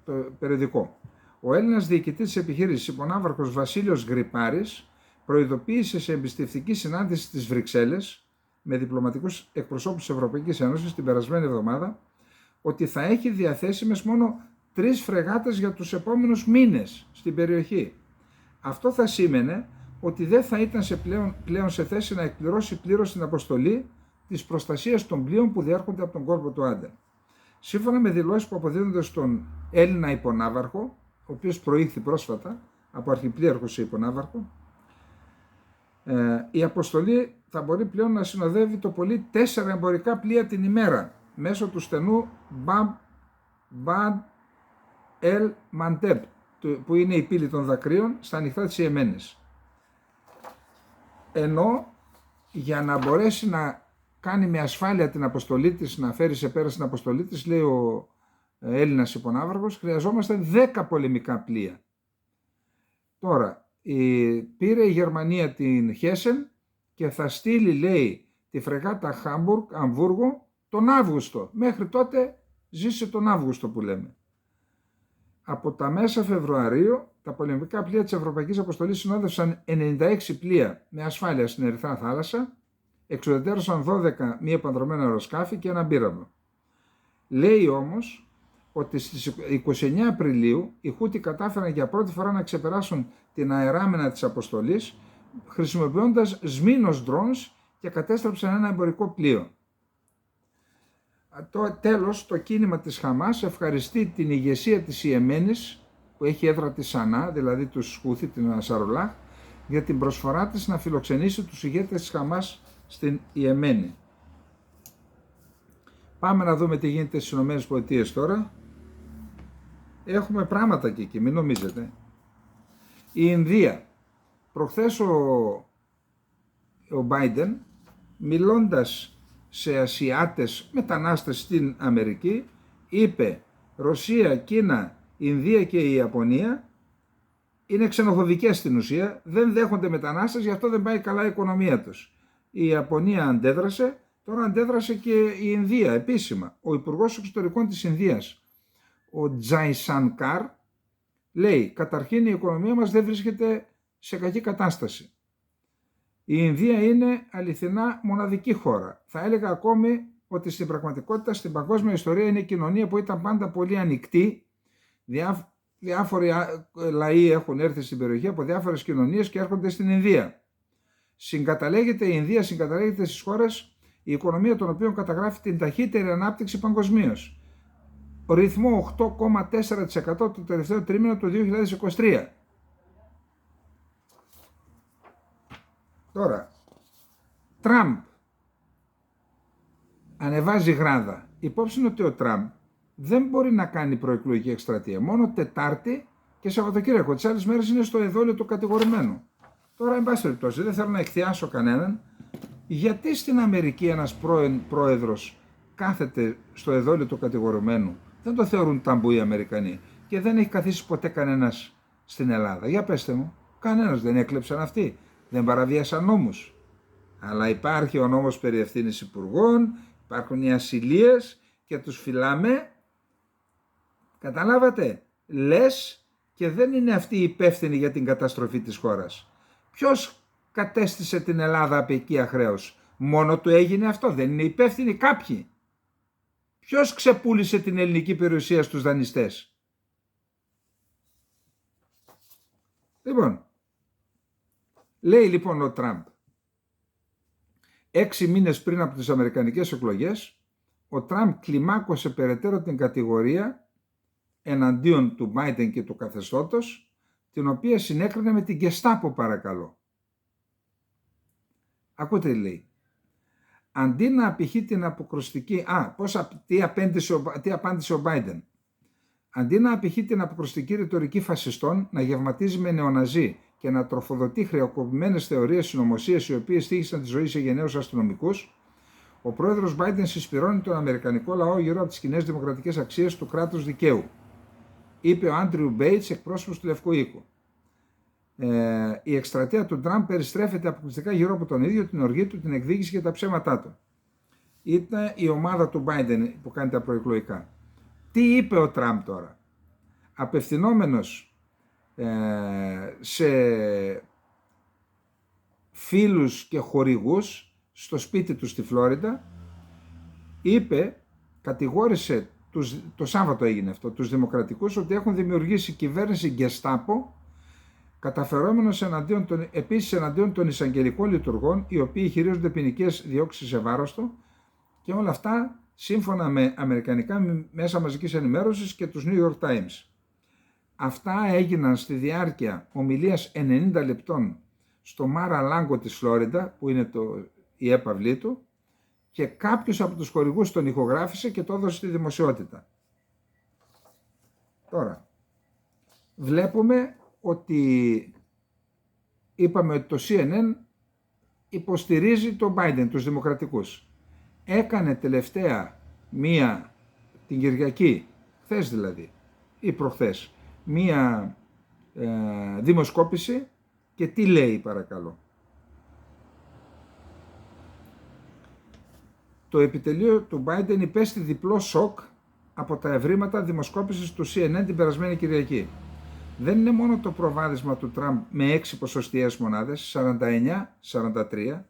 το περιοδικό, Ο Έλληνας διοικητής της επιχείρησης υπονάβαρχος Βασίλειος Γρυπάρης προειδοποίησε σε εμπιστευτική συνάντηση στις Βρυξέλλες με διπλωματικούς εκπροσώπους της Ευρωπαϊκής Ένωσης την περασμένη εβδομάδα ότι θα έχει διαθέσιμες μόνο 3 φρεγάτες για τους επόμενους μήνες στην περιοχή. Αυτό θα σήμαινε ότι δεν θα ήταν πλέον σε θέση να εκπληρώσει πλήρως την αποστολή της προστασίας των πλοίων που διέρχονται από τον κόλπο του Άντεν. Σύμφωνα με δηλώσεις που αποδίδονται στον Έλληνα υπονάβαρχο, ο οποίος προήχθη πρόσφατα από αρχιπλήρχο σε υπονάβαρχο, η αποστολή θα μπορεί πλέον να συνοδεύει το πολύ 4 εμπορικά πλοία την ημέρα μέσω του στενού Μπαντ Ελ Μαντέπ, που είναι η πύλη των δακρύων στα ανοιχτά της Ιεμένης. Ενώ για να μπορέσει να κάνει με ασφάλεια την αποστολή της, να φέρει σε πέρα την αποστολή της, λέει ο Έλληνας υπονάβαρχος, χρειαζόμαστε 10 πολεμικά πλοία. Τώρα, πήρε η Γερμανία την Χέσεν και θα στείλει, λέει, τη φρεγάτα Αμβούργο τον Αύγουστο. Μέχρι τότε ζήσε τον Αύγουστο που λέμε. Από τα μέσα Φεβρουαρίου, τα πολεμικά πλοία της Ευρωπαϊκής Αποστολής συνόδευσαν 96 πλοία με ασφάλεια στην Ερυθρά Θάλασσα, εξουδετερώσαν 12 μη επανδρομένα αεροσκάφη και ένα πύραυλο. Λέει όμως ότι στις 29 Απριλίου οι Χούτι κατάφεραν για πρώτη φορά να ξεπεράσουν την αεράμενα της αποστολής χρησιμοποιώντας σμήνος drones και κατέστρεψαν ένα εμπορικό πλοίο. Τέλος, το κίνημα της Χαμάς ευχαριστεί την ηγεσία της Ιεμένης, που έχει έδρα τη Σανά, δηλαδή τους Χούθη, την Ανσαρουλάχ, για την προσφορά της να φιλοξενήσει τους ηγέτες της Χαμάς στην Ιεμένη. Πάμε να δούμε τι γίνεται στις ΗΠΑ τώρα. Έχουμε πράγματα και εκεί, μην νομίζετε. Η Ινδία. Προχθές ο Biden, μιλώντας σε Ασιάτες μετανάστες στην Αμερική, είπε Ρωσία, Κίνα, Ινδία και η Ιαπωνία είναι ξενοφοβικές στην ουσία, δεν δέχονται μετανάστες, γι' αυτό δεν πάει καλά η οικονομία τους. Η Ιαπωνία αντέδρασε, τώρα αντέδρασε και η Ινδία επίσημα. Ο Υπουργός Εξωτερικών της Ινδίας, ο Τζαϊσανκάρ, λέει καταρχήν η οικονομία μας δεν βρίσκεται σε κακή κατάσταση. Η Ινδία είναι αληθινά μοναδική χώρα. Θα έλεγα ακόμη ότι στην πραγματικότητα στην παγκόσμια ιστορία είναι η κοινωνία που ήταν πάντα πολύ ανοιχτή. Διάφοροι λαοί έχουν έρθει στην περιοχή από διάφορες κοινωνίες και έρχονται στην Ινδία. Η Ινδία συγκαταλέγεται στις χώρες η οικονομία των οποίων καταγράφει την ταχύτερη ανάπτυξη παγκοσμίως. Ρυθμό 8,4% το τελευταίο τρίμηνο του 2023. Τώρα, Τραμπ ανεβάζει γράδα. Υπόψη είναι ότι ο Τραμπ δεν μπορεί να κάνει προεκλογική εκστρατεία. Μόνο Τετάρτη και Σαββατοκύριακο. Τις άλλες μέρες είναι στο εδόλιο του κατηγορημένου. Τώρα, εν πάση περιπτώσει, δεν θέλω να εκθιάσω κανέναν. Γιατί στην Αμερική ένας πρώην πρόεδρος κάθεται στο εδόλιο του κατηγορημένου? Δεν το θεωρούν ταμπού οι Αμερικανοί. Και δεν έχει καθίσει ποτέ κανένας στην Ελλάδα. Για πέστε μου, κανένας δεν έκλεψαν αυτοί. Δεν παραβίασαν νόμους. Αλλά υπάρχει ο νόμος περί ευθύνης υπουργών, υπάρχουν οι ασυλίες και τους φυλάμε. Καταλάβατε, λες και δεν είναι αυτοί οι υπεύθυνοι για την καταστροφή της χώρας. Ποιος κατέστησε την Ελλάδα απικία χρέους? Μόνο του έγινε αυτό, δεν είναι υπεύθυνοι κάποιοι? Ποιος ξεπούλησε την ελληνική περιουσία στους δανειστές? Λοιπόν, λέει λοιπόν ο Τραμπ, 6 μήνες πριν από τις αμερικανικές εκλογές, ο Τραμπ κλιμάκωσε περαιτέρω την κατηγορία εναντίον του Biden και του καθεστώτος, την οποία συνέκρινε με την Γκεστάπο, παρακαλώ. Ακούτε τι λέει. Αντί να απηχεί την αποκρουστική... Τι απάντησε ο Biden. Αντί να απηχεί την αποκρουστική ρητορική φασιστών, να γευματίζει με νεοναζί και να τροφοδοτεί χρεοκοπημένες θεωρίες συνωμοσίας οι οποίες τύχησαν τη ζωή σε γενναίους αστυνομικούς, ο πρόεδρος Biden συσπυρώνει τον αμερικανικό λαό γύρω από τις κοινές δημοκρατικές αξίες του κράτους δικαίου, είπε ο Άντριου Μπέιτς, εκπρόσωπος του Λευκού Οίκου. Η εκστρατεία του Τραμπ περιστρέφεται αποκλειστικά γύρω από τον ίδιο, την οργή του, την εκδίκηση και τα ψέματά του. Ήταν η ομάδα του Biden που κάνει τα προεκλογικά. Τι είπε ο Τραμπ τώρα? Απευθυνόμενος σε φίλους και χορηγούς στο σπίτι του στη Φλόριντα. Κατηγόρησε, το Σάββατο έγινε αυτό, τους δημοκρατικούς ότι έχουν δημιουργήσει κυβέρνηση γκεστάπο, καταφερόμενος επίσης εναντίον των εισαγγελικών λειτουργών, οι οποίοι χειρίζονται ποινικές διώξεις σε βάρος του, και όλα αυτά σύμφωνα με αμερικανικά μέσα μαζικής ενημέρωσης και τους New York Times. Αυτά έγιναν στη διάρκεια ομιλίας 90 λεπτών στο Μάρα-Λάγκο της Φλόριντα, που είναι η έπαυλή του, και κάποιος από τους χορηγούς τον ηχογράφησε και το έδωσε στη δημοσιότητα. Τώρα, βλέπουμε ότι είπαμε ότι το CNN υποστηρίζει τον Biden, τους δημοκρατικούς. Έκανε τελευταία την Κυριακή, χθες δηλαδή, ή προχθές, δημοσκόπηση, και τι λέει παρακαλώ. Το επιτελείο του Biden υπέστη διπλό σοκ από τα ευρήματα δημοσκόπησης του CNN την περασμένη Κυριακή. Δεν είναι μόνο το προβάδισμα του Τραμπ με 6 ποσοστιαίες μονάδες, 49-43,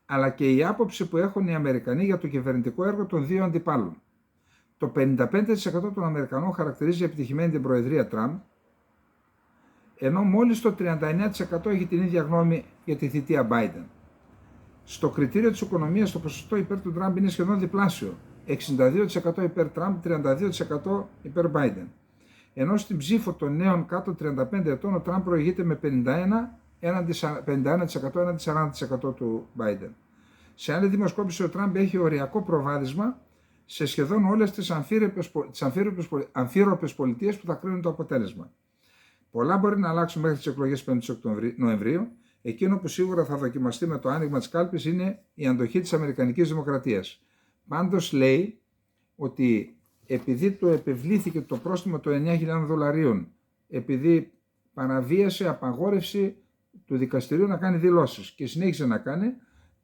αλλά και η άποψη που έχουν οι Αμερικανοί για το κυβερνητικό έργο των δύο αντιπάλων. Το 55% των Αμερικανών χαρακτηρίζει επιτυχημένη την προεδρία Τραμπ, ενώ μόλις το 39% έχει την ίδια γνώμη για τη θητεία Biden. Στο κριτήριο της οικονομίας το ποσοστό υπέρ του Τραμπ είναι σχεδόν διπλάσιο, 62% υπέρ Τραμπ, 32% υπέρ Biden. Ενώ στην ψήφο των νέων κάτω 35 ετών ο Τραμπ προηγείται με 51% έναντι 40% του Biden. Σε άλλη δημοσκόπηση ο Τραμπ έχει οριακό προβάδισμα σε σχεδόν όλες τις αμφίροπες πολιτείες που θα κρίνουν το αποτέλεσμα. Πολλά μπορεί να αλλάξουν μέχρι τις εκλογές 5 Νοεμβρίου. Εκείνο που σίγουρα θα δοκιμαστεί με το άνοιγμα της κάλπης είναι η αντοχή της Αμερικανικής Δημοκρατίας. Πάντως λέει ότι επειδή του επιβλήθηκε το πρόστιμο των $9.000, επειδή παραβίασε απαγόρευση του δικαστηρίου να κάνει δηλώσεις και συνέχισε να κάνει,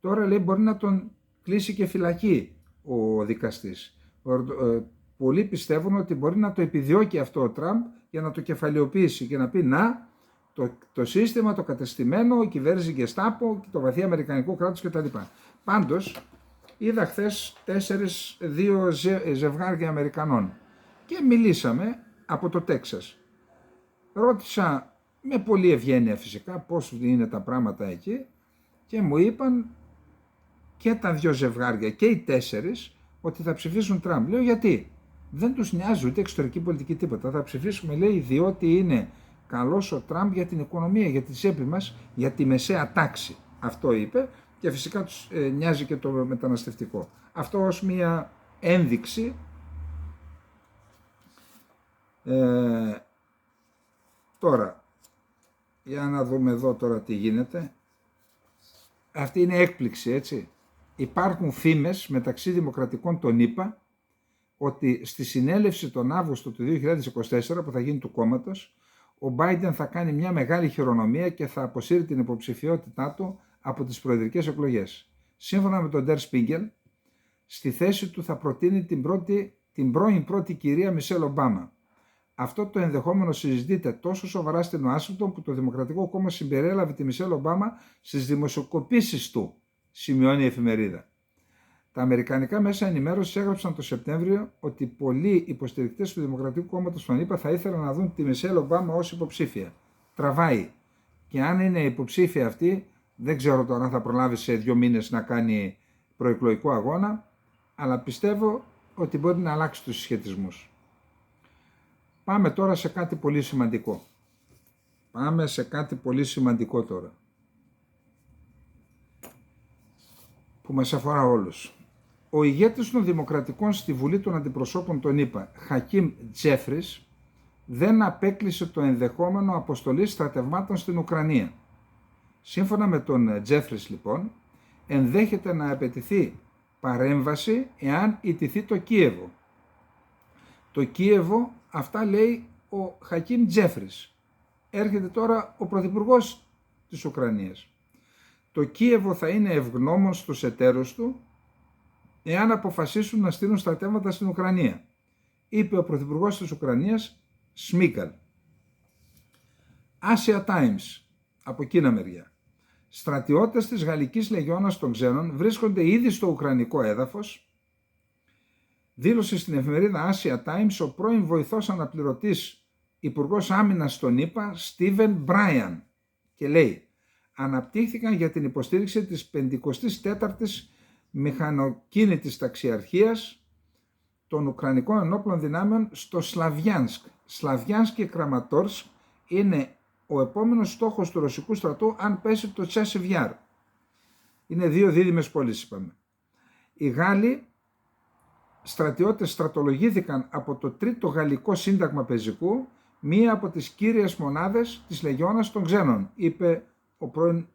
τώρα λέει μπορεί να τον κλείσει και φυλακή ο δικαστής. Πολλοί πιστεύουν ότι μπορεί να το επιδιώκει αυτό ο Τραμπ για να το κεφαλαιοποιήσει και να πει να, το σύστημα, το κατεστημένο, η κυβέρνηση Γκεστάπο, το βαθύ αμερικανικό κράτος κτλ. Πάντως, είδα χθες 2 ζευγάρια Αμερικανών και μιλήσαμε από το Τέξας. Ρώτησα με πολύ ευγένεια φυσικά πώς είναι τα πράγματα εκεί και μου είπαν και τα 2 ζευγάρια και οι 4 ότι θα ψηφίσουν Τραμπ. Λέω γιατί? Δεν τους νοιάζει ούτε εξωτερική πολιτική τίποτα. Θα ψηφίσουμε, λέει, διότι είναι καλός ο Τραμπ για την οικονομία, για τη τσέπη μας, για τη μεσαία τάξη. Αυτό είπε και φυσικά τους νοιάζει και το μεταναστευτικό. Αυτό ως μια ένδειξη τώρα, για να δούμε εδώ τώρα τι γίνεται. Αυτή είναι έκπληξη, έτσι. Υπάρχουν φήμες μεταξύ δημοκρατικών των ΗΠΑ ότι στη συνέλευση τον Αύγουστο του 2024 που θα γίνει του κόμματος, ο Biden θα κάνει μια μεγάλη χειρονομία και θα αποσύρει την υποψηφιότητά του από τις προεδρικές εκλογές. Σύμφωνα με τον Der Spiegel, στη θέση του θα προτείνει την πρώην πρώτη κυρία Μισελ Ομπάμα. Αυτό το ενδεχόμενο συζητείται τόσο σοβαρά στην Ουάσιγκτον που το Δημοκρατικό Κόμμα συμπεριέλαβε τη Μισελ Ομπάμα στις δημοσιοκοπήσεις του, σημειώνει η εφημερίδα. Τα αμερικανικά μέσα ενημέρωσης έγραψαν το Σεπτέμβριο ότι πολλοί υποστηρικτές του Δημοκρατικού Κόμματος στον ΗΠΑ θα ήθελαν να δουν τη Μισελ Ομπάμα ως υποψήφια. Τραβάει. Και αν είναι υποψήφια αυτή, δεν ξέρω τώρα αν θα προλάβει σε 2 μήνες να κάνει προεκλογικό αγώνα, αλλά πιστεύω ότι μπορεί να αλλάξει τους συσχετισμούς. Πάμε τώρα σε κάτι πολύ σημαντικό. Τώρα. Που μας αφορά όλους. Ο ηγέτης των Δημοκρατικών στη Βουλή των Αντιπροσώπων των ΗΠΑ, Χακίμ Τζέφρις, δεν απέκλεισε το ενδεχόμενο αποστολής στρατευμάτων στην Ουκρανία. Σύμφωνα με τον Τζέφρις, λοιπόν, ενδέχεται να απαιτηθεί παρέμβαση εάν ιτηθεί το Κίεβο. Το Κίεβο, αυτά λέει ο Χακίμ Τζέφρις. Έρχεται τώρα ο Πρωθυπουργός της Ουκρανίας. Το Κίεβο θα είναι ευγνώμων στους εταίρους του εάν αποφασίσουν να στείλουν στρατεύματα στην Ουκρανία, είπε ο Πρωθυπουργός της Ουκρανίας Σμίκαλ. Asia Times, από Κίνα μεριά. Στρατιώτες της Γαλλικής Λεγιώνας των Ξένων βρίσκονται ήδη στο ουκρανικό έδαφος, δήλωσε στην εφημερίδα Asia Times ο πρώην βοηθός αναπληρωτής Υπουργός Άμυνας των ΗΠΑ, Στίβεν Μπράιαν, και λέει: αναπτύχθηκαν για την υποστήριξη της 54ης Μηχανοκίνητης Ταξιαρχίας των Ουκρανικών Ενόπλων Δυνάμεων στο Σλαβιάνσκ. Σλαβιάνσκ και Κραματόρσκ είναι ο επόμενος στόχος του ρωσικού στρατού αν πέσει το Τσάσιβ Γιάρ. Είναι δύο δίδυμες πόλεις, είπαμε. Οι Γάλλοι στρατιώτες στρατολογήθηκαν από το 3ο Γαλλικό Σύνταγμα Πεζικού, μία από τις κύριες μονάδες της Λεγιώνας των Ξένων, είπε ο πρώην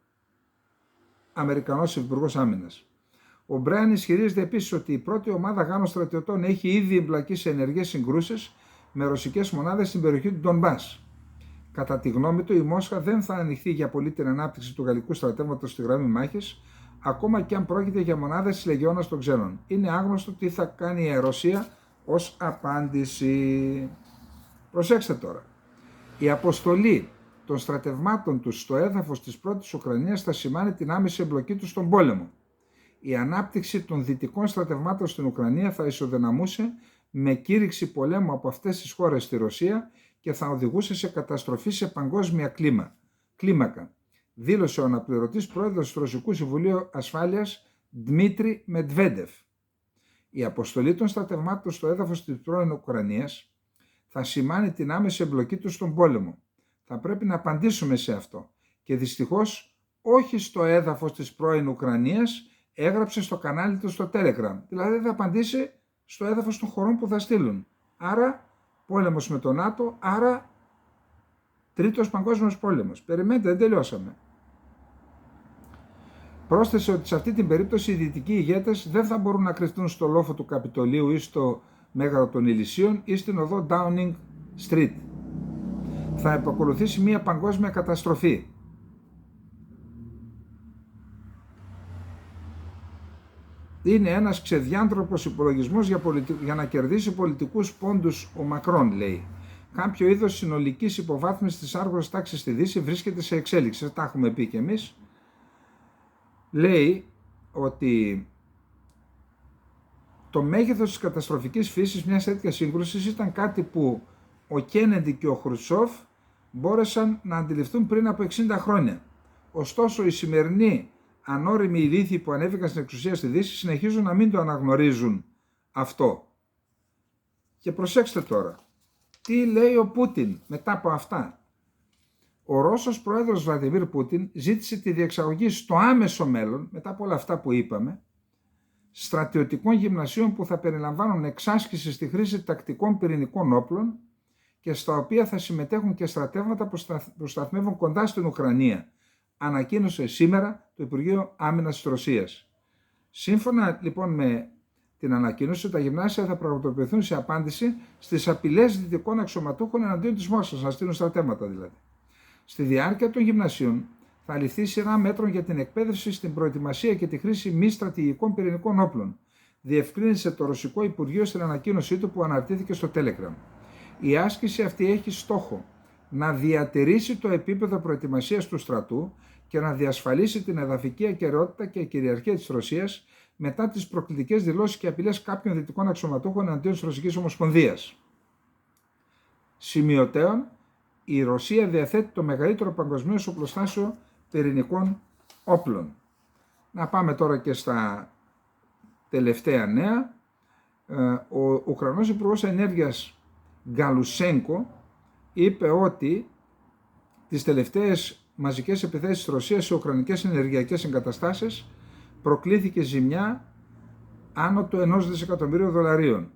Αμερικανός Υπουργός Άμυνας. Ο Μπράιν ισχυρίζεται επίσης ότι η πρώτη ομάδα Γάλλων στρατιωτών έχει ήδη εμπλακεί σε ενεργές συγκρούσεις με ρωσικές μονάδες στην περιοχή του Ντονμπάς. Κατά τη γνώμη του, η Μόσχα δεν θα ανοιχθεί για πολύ την ανάπτυξη του γαλλικού στρατεύματος στη γραμμή μάχης, ακόμα και αν πρόκειται για μονάδες της Λεγιώνας των Ξένων. Είναι άγνωστο τι θα κάνει η Ρωσία ως απάντηση. Προσέξτε τώρα. Η αποστολή των στρατευμάτων τους στο έδαφος της πρώτης Ουκρανίας θα σημάνει την άμεση εμπλοκή τους στον πόλεμο. Η ανάπτυξη των δυτικών στρατευμάτων στην Ουκρανία θα ισοδυναμούσε με κήρυξη πολέμου από αυτές τις χώρες στη Ρωσία και θα οδηγούσε σε καταστροφή σε παγκόσμια κλίμακα, δήλωσε ο αναπληρωτής πρόεδρος του Ρωσικού Συμβουλίου Ασφάλειας Ντμίτρι Μετβέντεφ. Η αποστολή των στρατευμάτων στο έδαφος της πρώην Ουκρανίας θα σημάνει την άμεση εμπλοκή τους στον πόλεμο. Θα πρέπει να απαντήσουμε σε αυτό. Και δυστυχώς όχι στο έδαφος της πρώην Ουκρανίας, έγραψε στο κανάλι του στο Telegram. Δηλαδή θα απαντήσει στο έδαφος των χωρών που θα στείλουν. Άρα πόλεμος με το ΝΑΤΟ, άρα τρίτος παγκόσμιος πόλεμος. Περιμένετε, δεν τελειώσαμε. Πρόσθεσε ότι σε αυτή την περίπτωση οι δυτικοί ηγέτες δεν θα μπορούν να κρυφτούν στο λόφο του Καπιτολίου ή στο Μέγαρο των Ηλυσίων ή στην οδό Downing Street. Θα επακολουθήσει μια παγκόσμια καταστροφή. Είναι ένας ξεδιάντροπος υπολογισμός για να κερδίσει πολιτικούς πόντους ο Μακρόν, λέει. Κάποιο είδος συνολικής υποβάθμισης της άργυρης τάξης στη Δύση βρίσκεται σε εξέλιξη. Τα έχουμε πει κι εμείς. Λέει ότι το μέγεθος της καταστροφικής φύσης μιας τέτοιας σύγκρουσης ήταν κάτι που ο Κέννεντι και ο Χρουτσόφ μπόρεσαν να αντιληφθούν πριν από 60 χρόνια. Ωστόσο, οι σημερινοί ανώριμοι ηλίθιοι που ανέβηκαν στην εξουσία στη Δύση συνεχίζουν να μην το αναγνωρίζουν αυτό. Και προσέξτε τώρα, τι λέει ο Πούτιν μετά από αυτά. Ο Ρώσος πρόεδρος Βλαντιμίρ Πούτιν ζήτησε τη διεξαγωγή στο άμεσο μέλλον, μετά από όλα αυτά που είπαμε, στρατιωτικών γυμνασίων που θα περιλαμβάνουν εξάσκηση στη χρήση τακτικών πυρηνικών όπλων και στα οποία θα συμμετέχουν και στρατεύματα που σταθμεύουν κοντά στην Ουκρανία, ανακοίνωσε σήμερα το Υπουργείο Άμυνας της Ρωσίας. Σύμφωνα λοιπόν με την ανακοίνωση, τα γυμνάσια θα πραγματοποιηθούν σε απάντηση στις απειλές δυτικών αξιωματούχων εναντίον της Μόσχας, να στείλουν στρατεύματα δηλαδή. Στη διάρκεια των γυμνασίων θα ληφθεί σειρά μέτρων για την εκπαίδευση στην προετοιμασία και τη χρήση μη στρατηγικών πυρηνικών όπλων, διευκρίνησε το Ρωσικό Υπουργείο στην ανακοίνωσή του που αναρτήθηκε στο Telegram. Η άσκηση αυτή έχει στόχο να διατηρήσει το επίπεδο προετοιμασίας του στρατού και να διασφαλίσει την εδαφική ακεραιότητα και κυριαρχία της Ρωσίας μετά τις προκλητικές δηλώσεις και απειλές κάποιων δυτικών αξιωματούχων εναντίον της Ρωσικής Ομοσπονδίας. Σημειωτέων, η Ρωσία διαθέτει το μεγαλύτερο παγκοσμίως οπλοστάσιο πυρηνικών όπλων. Να πάμε τώρα και στα τελευταία νέα. Ο Ουκρανός Υπουργός Ενέργειας Γκαλουσένκο είπε ότι τις τελευταίες μαζικές επιθέσεις της Ρωσίας σε ουκρανικές ενεργειακές εγκαταστάσεις προκλήθηκε ζημιά άνω του 1 δισεκατομμυρίου δολαρίων.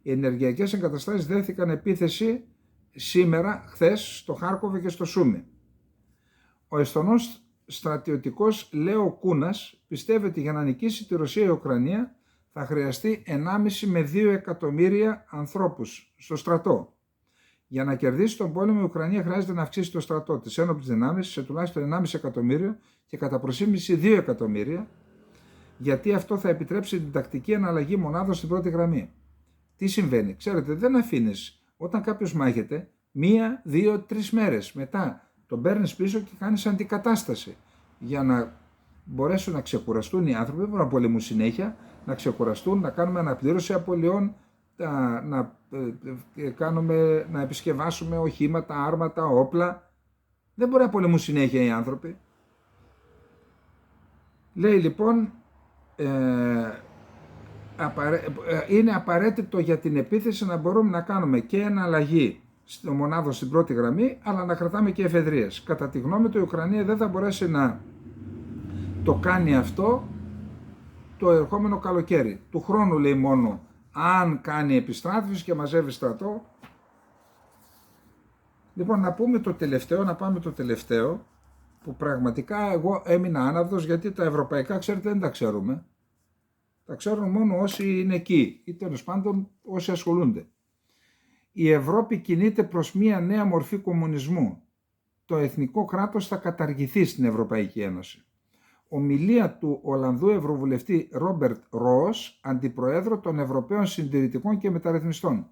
Οι ενεργειακές εγκαταστάσεις δέχθηκαν επίθεση σήμερα, χθες, στο Χάρκοβο και στο Σούμι. Ο Εσθονός στρατιωτικός Λέο Κούνας πιστεύει ότι για να νικήσει τη Ρωσία η Ουκρανία θα χρειαστεί 1,5 με 2 εκατομμύρια ανθρώπους στο στρατό. Για να κερδίσει τον πόλεμο, η Ουκρανία χρειάζεται να αυξήσει το στρατό της ένοπλης δυνάμεις σε τουλάχιστον 1,5 εκατομμύριο και κατά προσήμιση 2 εκατομμύρια, γιατί αυτό θα επιτρέψει την τακτική αναλλαγή μονάδων στην πρώτη γραμμή. Τι συμβαίνει? Ξέρετε, δεν αφήνεις όταν κάποιος μάχεται 1, 2, 3 μέρες. Μετά τον παίρνεις πίσω και κάνεις αντικατάσταση για να μπορέσουν να ξεκουραστούν οι άνθρωποι, δεν μπορούν να πολεμούν συνέχεια, να ξεκουραστούν, να κάνουμε αναπλήρωση απολειών, να επισκευάσουμε οχήματα, άρματα, όπλα. Δεν μπορεί να πολεμούν συνέχεια οι άνθρωποι. Λέει λοιπόν, είναι απαραίτητο για την επίθεση να μπορούμε να κάνουμε και εναλλαγή στο μονάδο στην πρώτη γραμμή, αλλά να κρατάμε και εφεδρείες. Κατά τη γνώμη του, η Ουκρανία δεν θα μπορέσει να το κάνει αυτό το ερχόμενο καλοκαίρι. Του χρόνου, λέει, μόνο αν κάνει επιστράτευση και μαζεύει στρατό. Λοιπόν, να πάμε το τελευταίο, που πραγματικά εγώ έμεινα άναυδος, γιατί τα ευρωπαϊκά, ξέρετε, δεν τα ξέρουμε. Τα ξέρουν μόνο όσοι είναι εκεί ή τέλος πάντων όσοι ασχολούνται. Η Ευρώπη κινείται προς μία νέα μορφή κομμουνισμού. Το εθνικό κράτος θα καταργηθεί στην Ευρωπαϊκή Ένωση. Ομιλία του Ολλανδού Ευρωβουλευτή Ρόμπερτ Ροος, αντιπροέδρο των Ευρωπαίων Συντηρητικών και Μεταρρυθμιστών.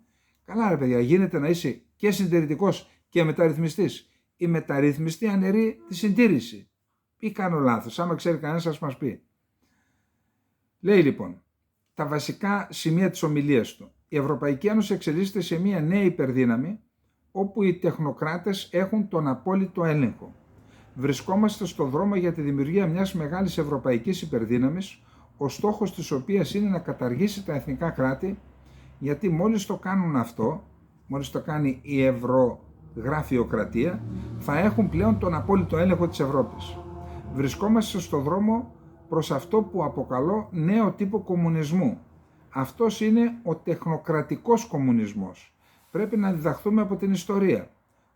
Καλά ρε παιδιά, γίνεται να είσαι και συντηρητικός και μεταρρυθμιστής. Η μεταρρύθμιστη αναιρεί τη συντήρηση. Ή κάνω λάθος, άμα ξέρει κανένας σας μας πει. Λέει λοιπόν τα βασικά σημεία της ομιλίας του. Η Ευρωπαϊκή Ένωση εξελίσσεται σε μια νέα υπερδύναμη, όπου οι τεχνοκράτες έχουν τον απόλυτο έλεγχο. Βρισκόμαστε στο δρόμο για τη δημιουργία μιας μεγάλης ευρωπαϊκής υπερδύναμης, ο στόχος της οποίας είναι να καταργήσει τα εθνικά κράτη, γιατί μόλις το κάνουν αυτό, μόλις το κάνει η ευρωγραφειοκρατία, θα έχουν πλέον τον απόλυτο έλεγχο της Ευρώπης. Βρισκόμαστε στο δρόμο προς αυτό που αποκαλώ νέο τύπο κομμουνισμού. Αυτός είναι ο τεχνοκρατικός κομμουνισμός. Πρέπει να διδαχθούμε από την ιστορία.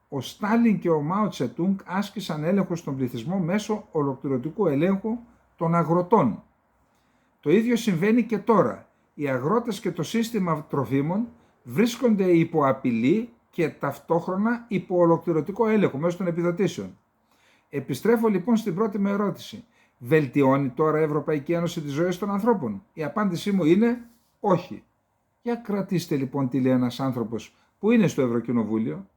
Ο Στάλιν και ο Μάο Τσετούγκ άσκησαν έλεγχο στον πληθυσμό μέσω ολοκληρωτικού ελέγχου των αγροτών. Το ίδιο συμβαίνει και τώρα. Οι αγρότες και το σύστημα τροφίμων βρίσκονται υπό απειλή και ταυτόχρονα υπό ολοκληρωτικό έλεγχο μέσω των επιδοτήσεων. Επιστρέφω λοιπόν στην πρώτη μου ερώτηση. Βελτιώνει τώρα η Ευρωπαϊκή Ένωση τις ζωές των ανθρώπων? Η απάντησή μου είναι όχι. Για κρατήστε λοιπόν τι λέει ένας άνθρωπος που είναι στο Ευρωκοινοβούλιο.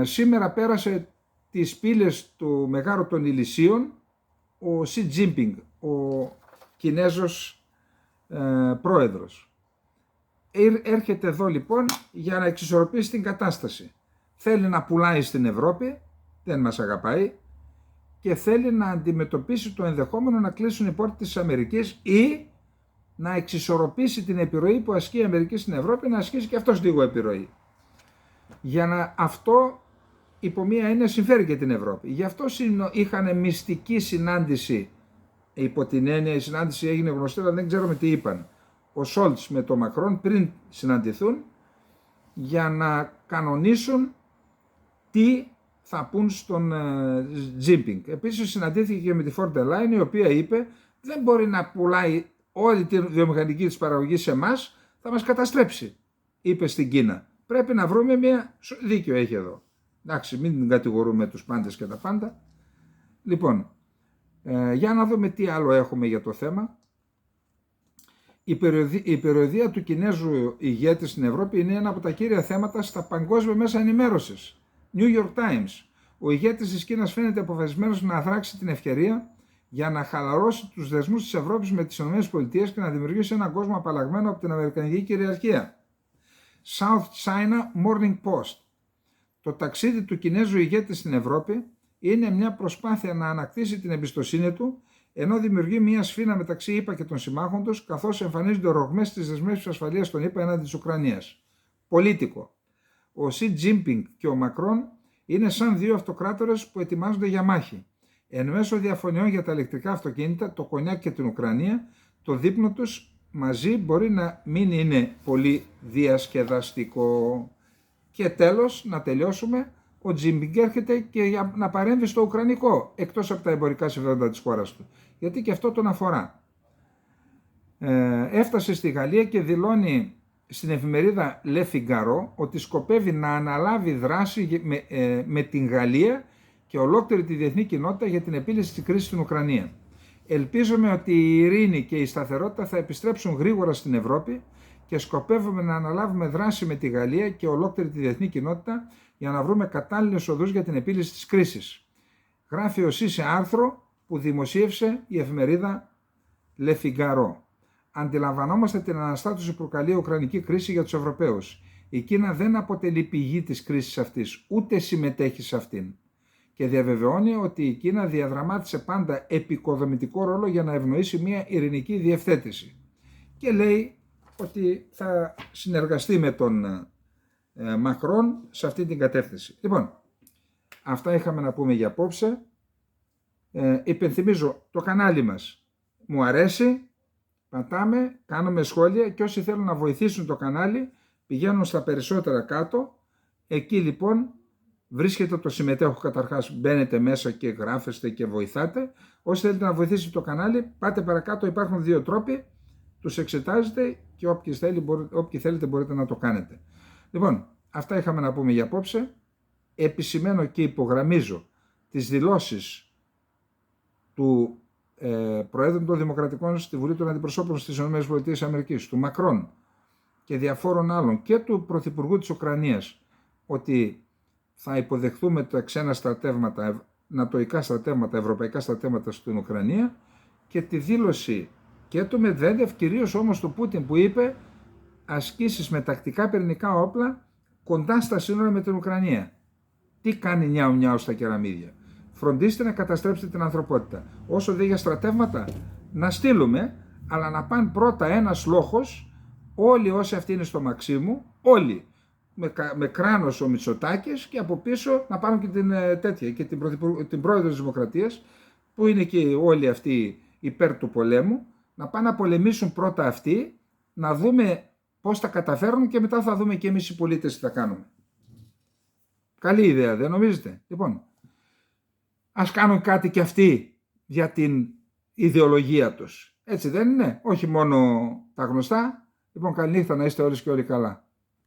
Σήμερα πέρασε τις πύλες του Μεγάρου των Ηλυσίων ο Σι Τζίνπινγκ, ο Κινέζος πρόεδρος. Έρχεται εδώ λοιπόν για να εξισορροπήσει την κατάσταση. Θέλει να πουλάει στην Ευρώπη, δεν μας αγαπάει, και θέλει να αντιμετωπίσει το ενδεχόμενο να κλείσουν οι πόρτες της Αμερικής ή να εξισορροπήσει την επιρροή που ασκεί η Αμερική στην Ευρώπη, να ασκήσει και αυτός λίγο επιρροή. Για να αυτό υπό μία έννοια συμφέρει και την Ευρώπη. Γι' αυτό είχαν μυστική συνάντηση, υπό την έννοια η συνάντηση έγινε γνωστή, αλλά δεν ξέρουμε τι είπαν, ο Σόλτς με τον Μακρόν πριν συναντηθούν, για να κανονίσουν τι θα πούν στον Τζίνπινγκ. Επίσης συναντήθηκε και με τη Ford Line, η οποία είπε δεν μπορεί να πουλάει όλη τη βιομηχανική της παραγωγή σε εμάς, θα μας καταστρέψει, είπε στην Κίνα. Πρέπει να βρούμε μια... Δίκιο έχει εδώ. Εντάξει, μην κατηγορούμε τους πάντες και τα πάντα. Λοιπόν, για να δούμε τι άλλο έχουμε για το θέμα. Η περιοδεία του Κινέζου ηγέτη στην Ευρώπη είναι ένα από τα κύρια θέματα στα παγκόσμια μέσα ενημέρωσης. New York Times. Ο ηγέτης της Κίνας φαίνεται αποφασισμένος να αδράξει την ευκαιρία για να χαλαρώσει τους δεσμούς της Ευρώπης με τις ΗΠΑ και να δημιουργήσει έναν κόσμο απαλλαγμένο από την αμερικανική κυριαρχία. South China Morning Post. Το ταξίδι του Κινέζου ηγέτη στην Ευρώπη είναι μια προσπάθεια να ανακτήσει την εμπιστοσύνη του, ενώ δημιουργεί μια σφήνα μεταξύ ΗΠΑ και των συμμάχων τους, καθώς εμφανίζονται ρογμές στις δεσμεύσεις ασφαλείας των ΗΠΑ έναντι της Ουκρανίας. Πολίτικο. Ο Σι Τζίνπινγκ και ο Μακρόν είναι σαν δύο αυτοκράτορες που ετοιμάζονται για μάχη. Εν μέσω διαφωνιών για τα ηλεκτρικά αυτοκίνητα, το κονιάκ και την Ουκρανία, το δείπνο τους μαζί μπορεί να μην είναι πολύ διασκεδαστικό. Και τέλος, να τελειώσουμε, ο Τζίνπινγκ έρχεται και για να παρέμβει στο ουκρανικό, εκτός από τα εμπορικά συμφέροντα της χώρας του. Γιατί και αυτό τον αφορά. Έφτασε στη Γαλλία και δηλώνει στην εφημερίδα Le Figaro ότι σκοπεύει να αναλάβει δράση με την Γαλλία και ολόκληρη τη διεθνή κοινότητα για την επίλυση της κρίσης στην Ουκρανία. Ελπίζουμε ότι η ειρήνη και η σταθερότητα θα επιστρέψουν γρήγορα στην Ευρώπη και σκοπεύουμε να αναλάβουμε δράση με τη Γαλλία και ολόκληρη τη διεθνή κοινότητα για να βρούμε κατάλληλες οδούς για την επίλυση της κρίσης. Γράφει ο Σι σε άρθρο που δημοσίευσε η εφημερίδα Le Figaro. Αντιλαμβανόμαστε την αναστάτωση που προκαλεί η Ουκρανική κρίση για τους Ευρωπαίους. Η Κίνα δεν αποτελεί πηγή της κρίσης αυτής, ούτε συμμετέχει σε αυτήν. Και διαβεβαιώνει ότι η Κίνα διαδραμάτισε πάντα επικοδομητικό ρόλο για να ευνοήσει μια ειρηνική διευθέτηση. Και λέει ότι θα συνεργαστεί με τον Μακρόν σε αυτή την κατεύθυνση. Λοιπόν, αυτά είχαμε να πούμε για απόψε. Υπενθυμίζω το κανάλι μας. Μου αρέσει, πατάμε, κάνουμε σχόλια και όσοι θέλουν να βοηθήσουν το κανάλι πηγαίνουν στα περισσότερα κάτω. Εκεί λοιπόν βρίσκεται το συμμετέχω καταρχάς, μπαίνετε μέσα και γράφεστε και βοηθάτε. Όσοι θέλετε να βοηθήσετε το κανάλι πάτε παρακάτω, υπάρχουν 2 τρόποι, τους εξετάζετε και όποιοι θέλετε μπορείτε να το κάνετε. Λοιπόν, αυτά είχαμε να πούμε για απόψε. Επισημαίνω και υπογραμμίζω τις δηλώσεις του Προέδρου των Δημοκρατικών στη Βουλή των Αντιπροσώπων στις ΗΠΑ, του Μακρόν και διαφόρων άλλων και του Πρωθυπουργού της Ουκρανίας, ότι θα υποδεχθούμε τα ξένα στρατεύματα, νατοϊκά στρατεύματα, ευρωπαϊκά στρατεύματα στην Ουκρανία, και τη δήλωση και του Μετβέντεφ, κυρίως όμως του Πούτιν, που είπε ασκήσεις με τακτικά πυρηνικά όπλα κοντά στα σύνορα με την Ουκρανία. Τι κάνει νιάου νιάου στα κεραμίδια? Φροντίστε να καταστρέψετε την ανθρωπότητα. Όσο δε για στρατεύματα, να στείλουμε, αλλά να πάνε πρώτα ένας λόγος, όλοι όσοι αυτοί είναι στο Μαξίμου, όλοι, με κράνος ο Μητσοτάκης, και από πίσω να πάρουν και την τέτοια, και την πρόεδρο της Δημοκρατίας, που είναι και όλοι αυτοί υπέρ του πολέμου, να πάνε να πολεμήσουν πρώτα αυτοί, να δούμε πώς τα καταφέρουν και μετά θα δούμε και εμείς οι πολίτες τι θα κάνουμε. Καλή ιδέα, δεν νομίζετε? Λοιπόν, ας κάνουν κάτι και αυτοί για την ιδεολογία τους. Έτσι δεν είναι? Όχι μόνο τα γνωστά. Λοιπόν, καληνύχτα, να είστε όλοι και όλοι καλά.